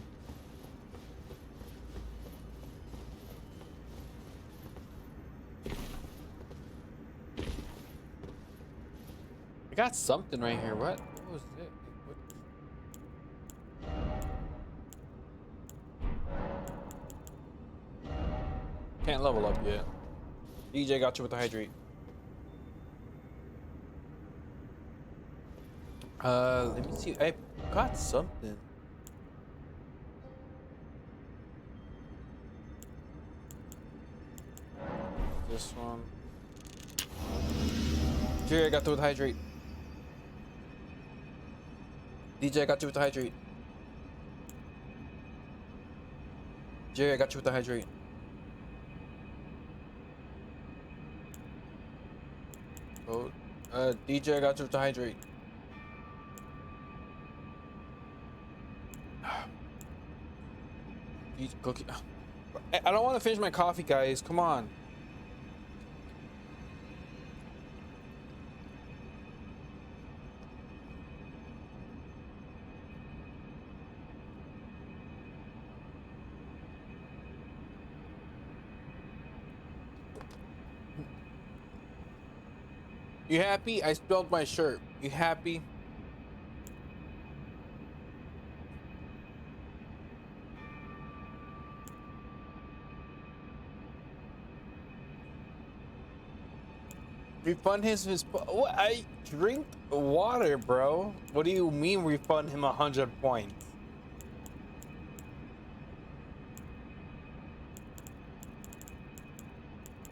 I got something right here. What was it? What? Can't level up yet. DJ got you with the hydrate. Let me see. I got something. This one. Jerry, I got you with the hydrate. DJ, I got you with the hydrate. Jerry, I got you with the hydrate. Oh, DJ, I got you with the hydrate. Cookie. I don't want to finish my coffee, guys. Come on. You happy? I spilled my shirt. You happy? Refund his what? I drink water, bro. What do you mean refund him 100 points?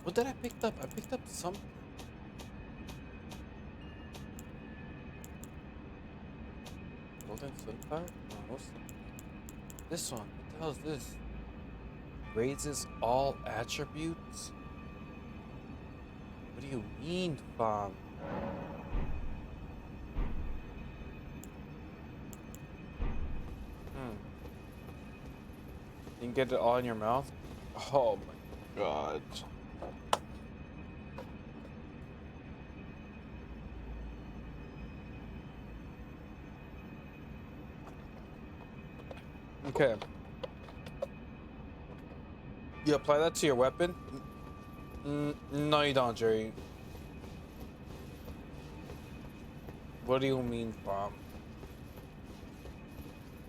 What did I pick up? I picked up something. Golden sunflower? No, what's this one? What the hell is this? Raises all attributes? What do you mean, fam? You can get it all in your mouth? Oh my god. Okay. You apply that to your weapon? No, you don't, Jerry. What do you mean, Bob?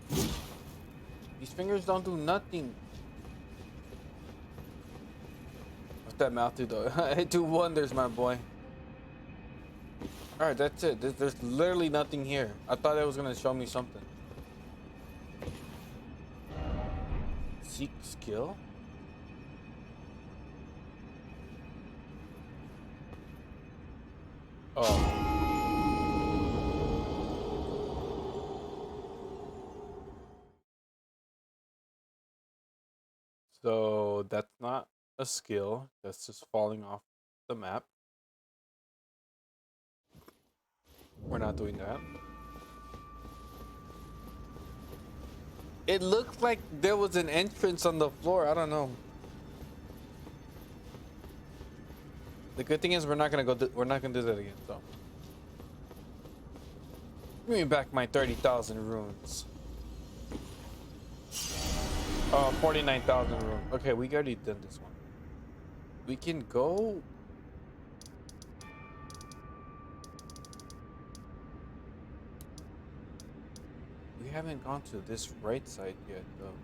These fingers don't do nothing. What's that mouth do, though? It do wonders, my boy. Alright, that's it. There's literally nothing here. I thought it was gonna show me something. Seek skill? Oh. So that's not a skill. That's just falling off the map. We're not doing that. It looked like there was an entrance on the floor. I don't know. The good thing is we're not gonna we're not gonna do that again. So give me back my 30,000 runes. 49,000 runes. Okay, we already did this one. We can go. We haven't gone to this right side yet, though.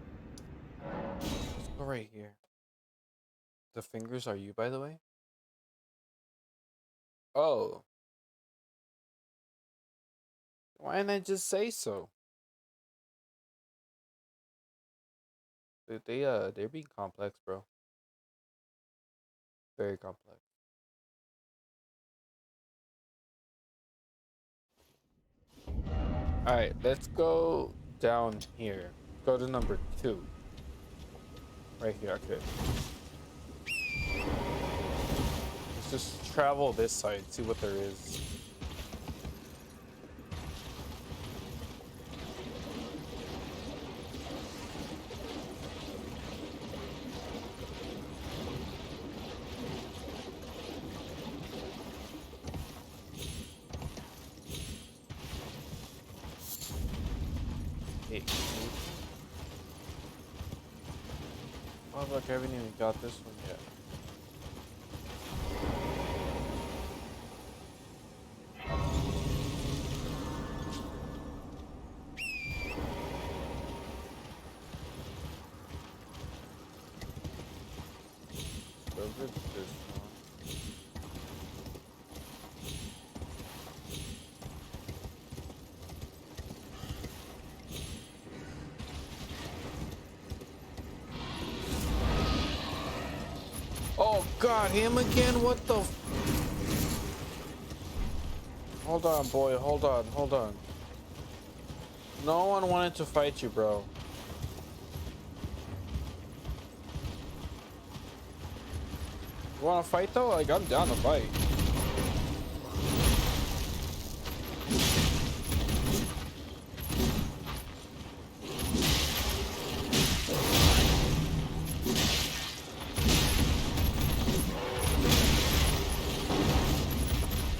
Let's go right here. The fingers are you, by the way? Oh. Why didn't I just say so? They're being complex, bro. Very complex. All right, let's go down here. go to number 2. Right here, okay. Let's just travel this side, see what there is. Oh look, I haven't even got this one yet. Over this one. Oh God, him again? What the? Hold on, boy. Hold on. Hold on. No one wanted to fight you, bro. You want to fight though? Like, I'm down to fight.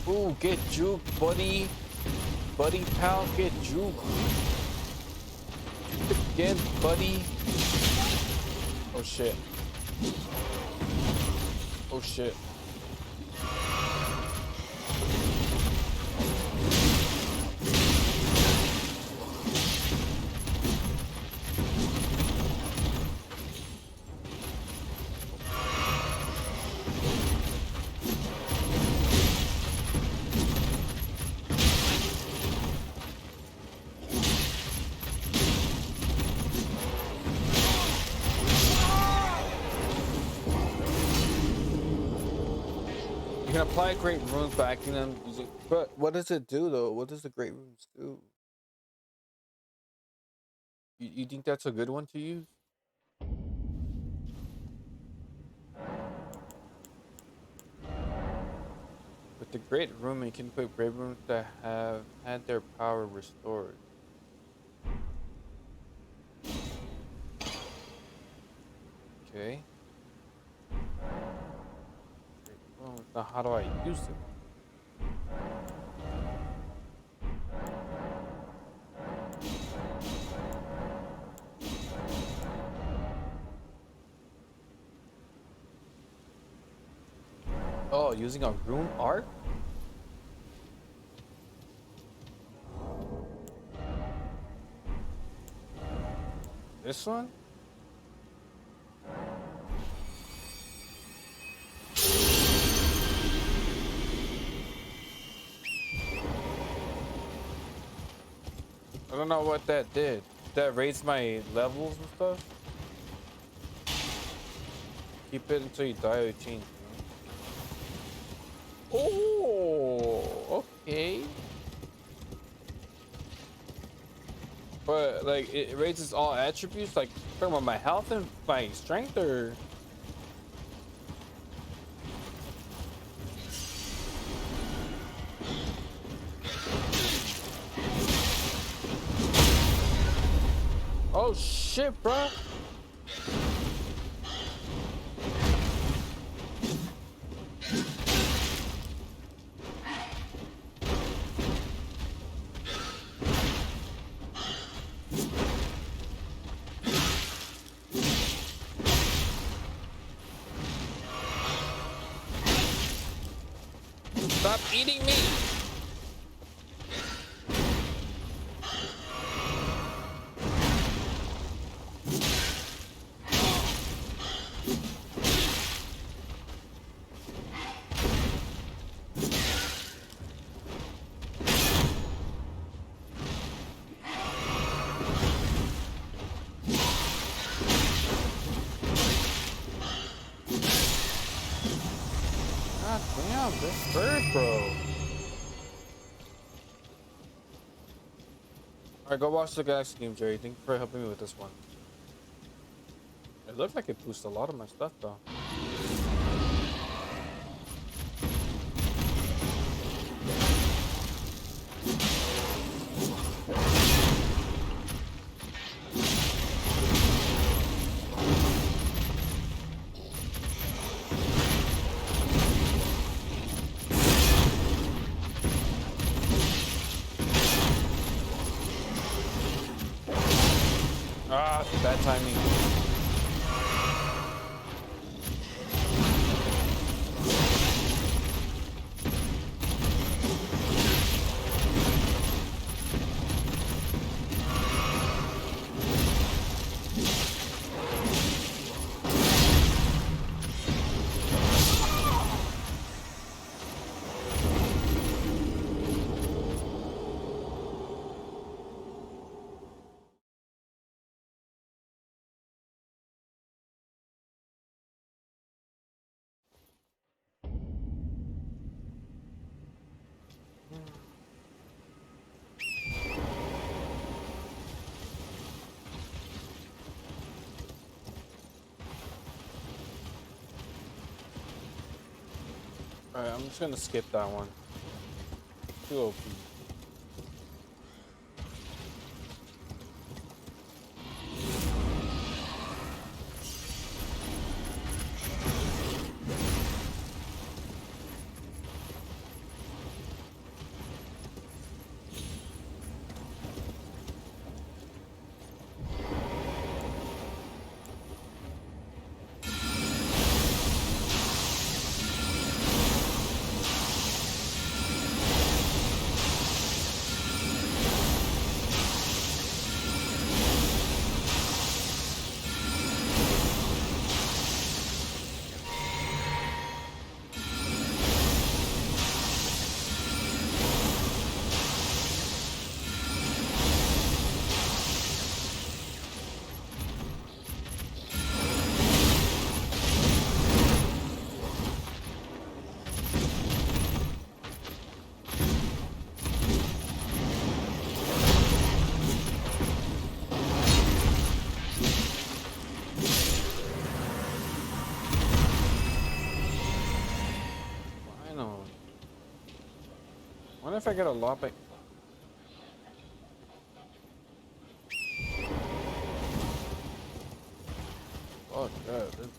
Ooh, get juked, buddy. Buddy, pal, get juked. Again, buddy. Oh shit. Oh shit. You can apply great runes by acting them using. But what does it do though? What does the great runes do? You think that's a good one to use? With the great rune, you can equip great runes that have had their power restored. Okay. Well, now how do I use it? Oh, using a rune art? This one? I don't know what that did. That raised my levels and stuff? Keep it until you die or change. Oh, okay. But like it raises all attributes, like talking about my health and my strength, or oh shit, bro. Stop eating me. God damn, this bird, bro. Alright, go watch the Galaxy game, Jerry. Thank you for helping me with this one. It looked like it boosted a lot of my stuff, though. Ah, bad timing. Alright, I'm just gonna skip that one. Too OP. I know. What if I get a lot back? Oh, God. This is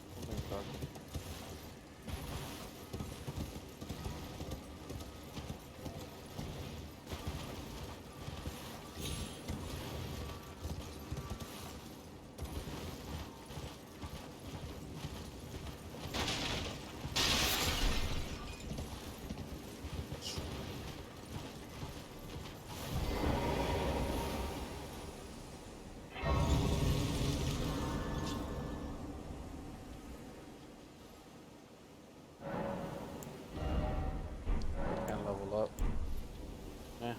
can't level up. Yeah.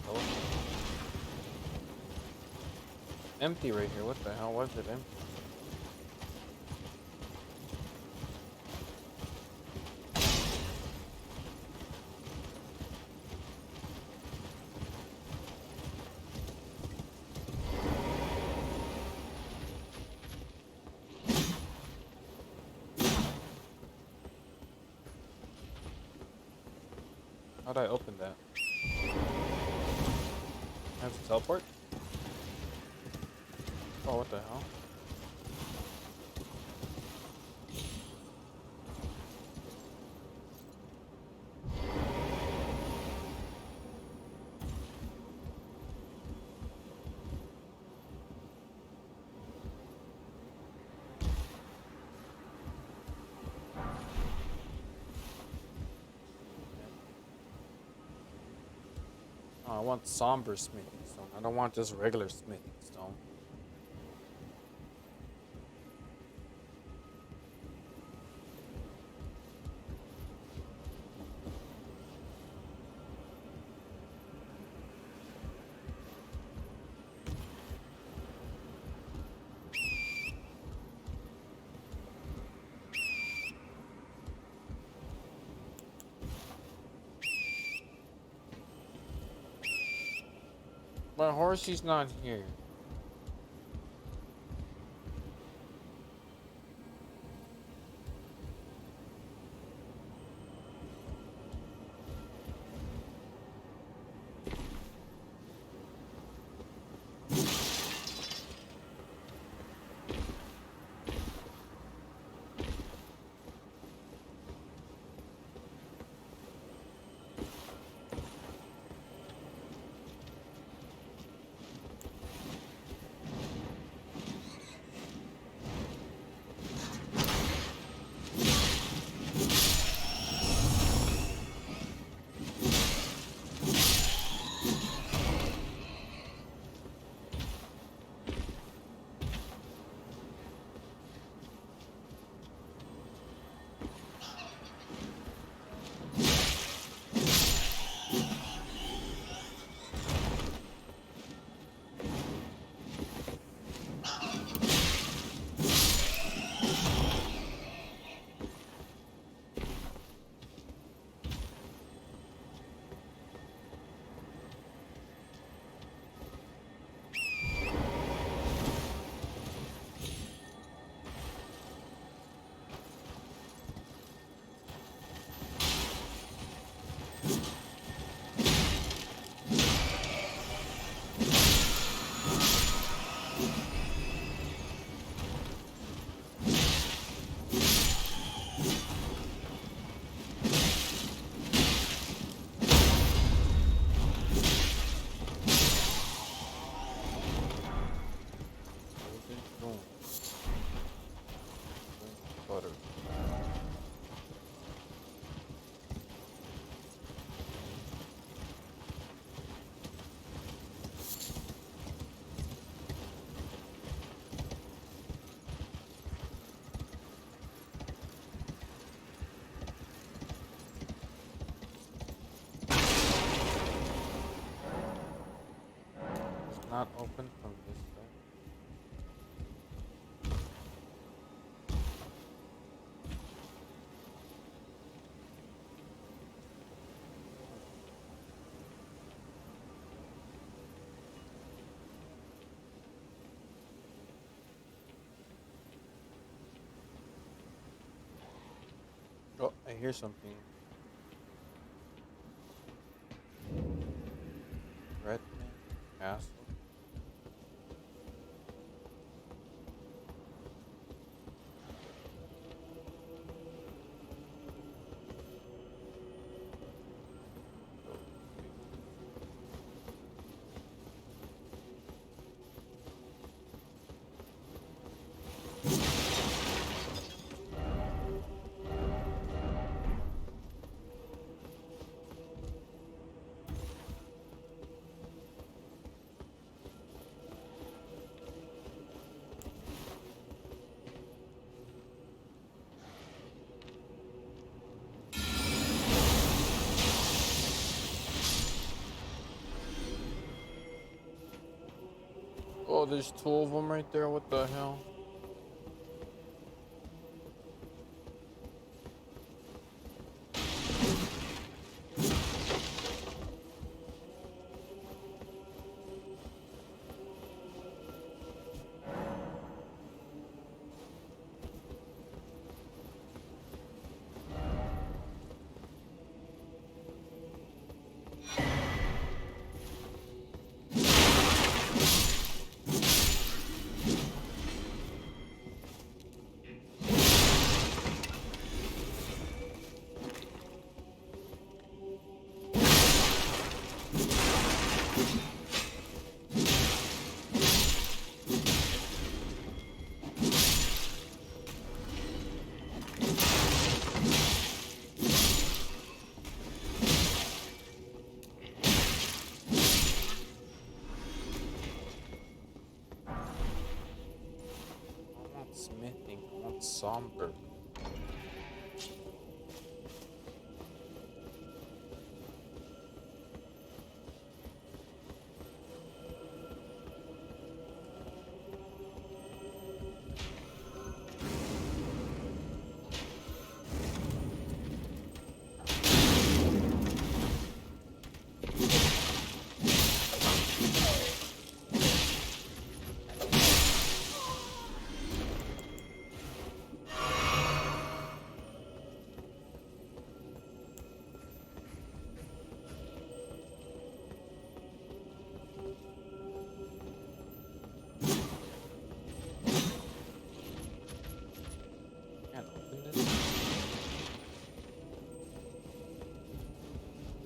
Oh. Empty right here. What the hell was it empty? How'd I open that? I have to teleport? Oh, what the hell? Oh, I want somber smithing stone. I don't want just regular smithing stone. My horsey's not here. Butter. It's not open from this side. Oh, I hear something. Redman Castle. Oh, there's two of them right there. What the hell? I want smithing. I want somber.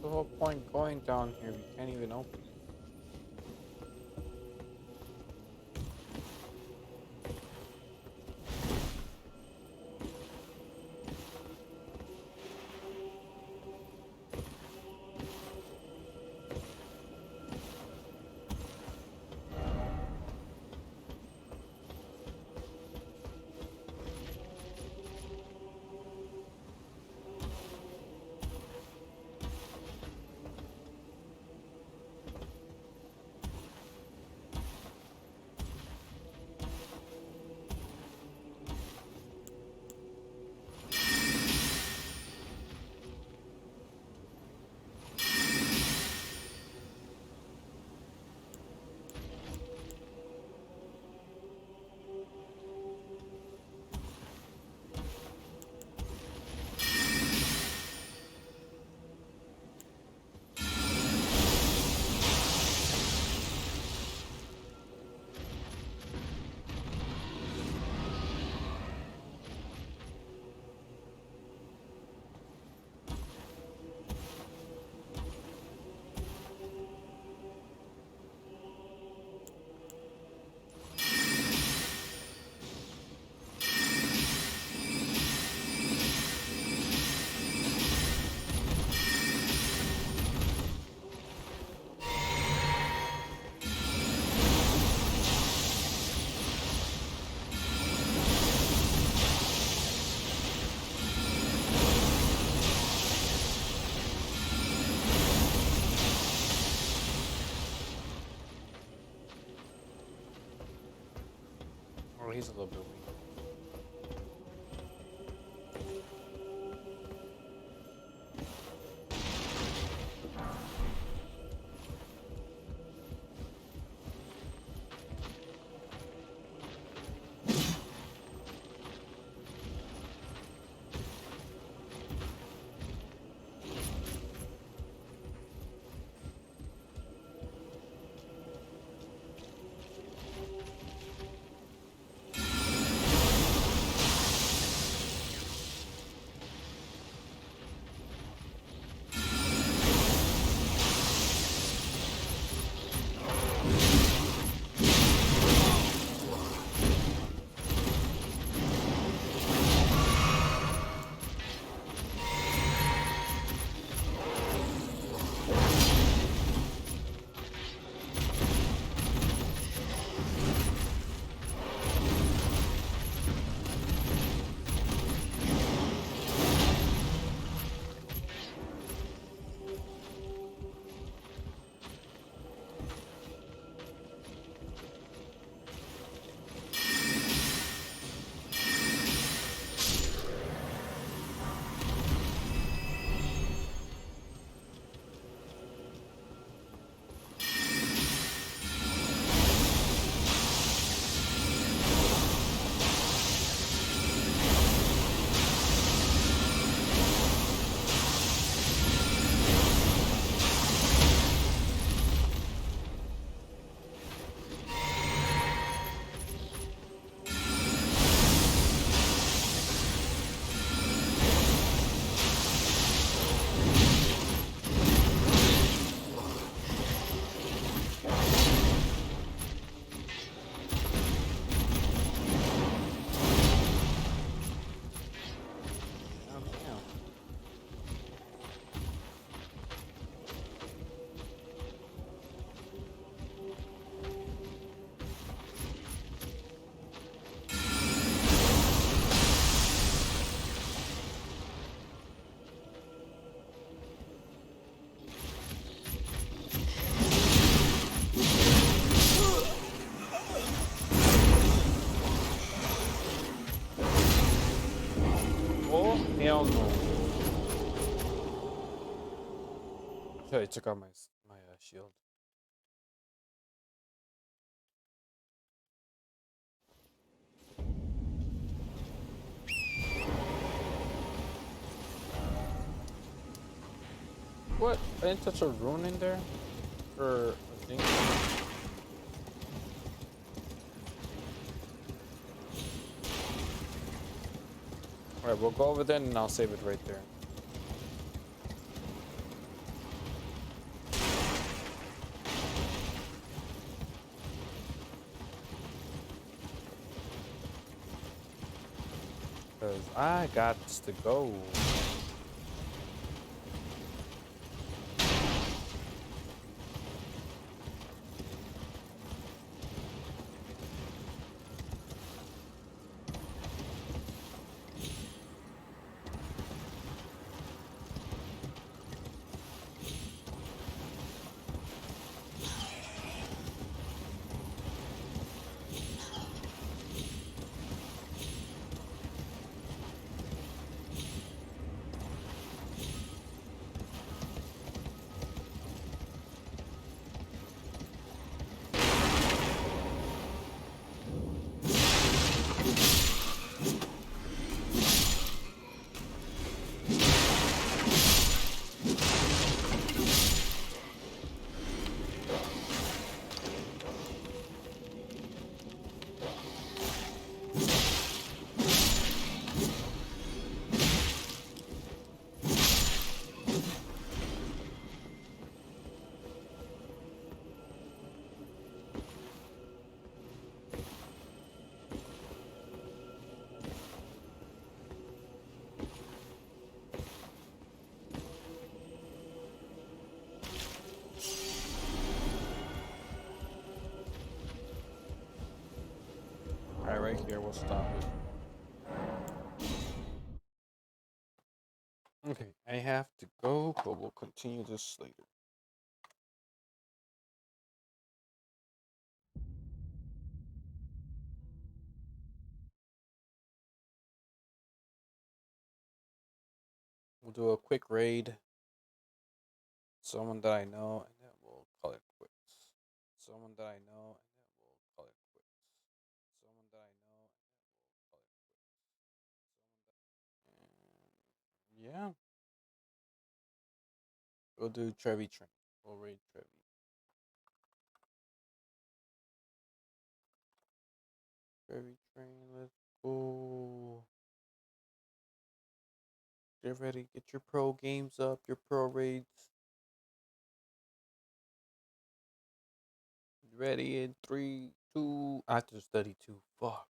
the whole point going down here? We can't even open it. Oh, he's a little bit weak. Hell no. Okay, I took out my shield. What? I didn't touch a rune in there? Or a thing? Alright, we'll go over there and I'll save it right there. Cause I got to go. Alright, right here, we'll stop it. Okay, I have to go, but we'll continue this later. We'll do a quick raid. Someone that I know, and then we'll call it quits. Someone that I know, and then we'll call it quits. Someone that I know, and then we'll call it quits. And yeah. We'll do Trevi Train. We'll raid Trevi. Trevi Train, let's go. Get ready, get your pro games up, your pro raids. Ready in 3, 2. I have to study 2. Fuck.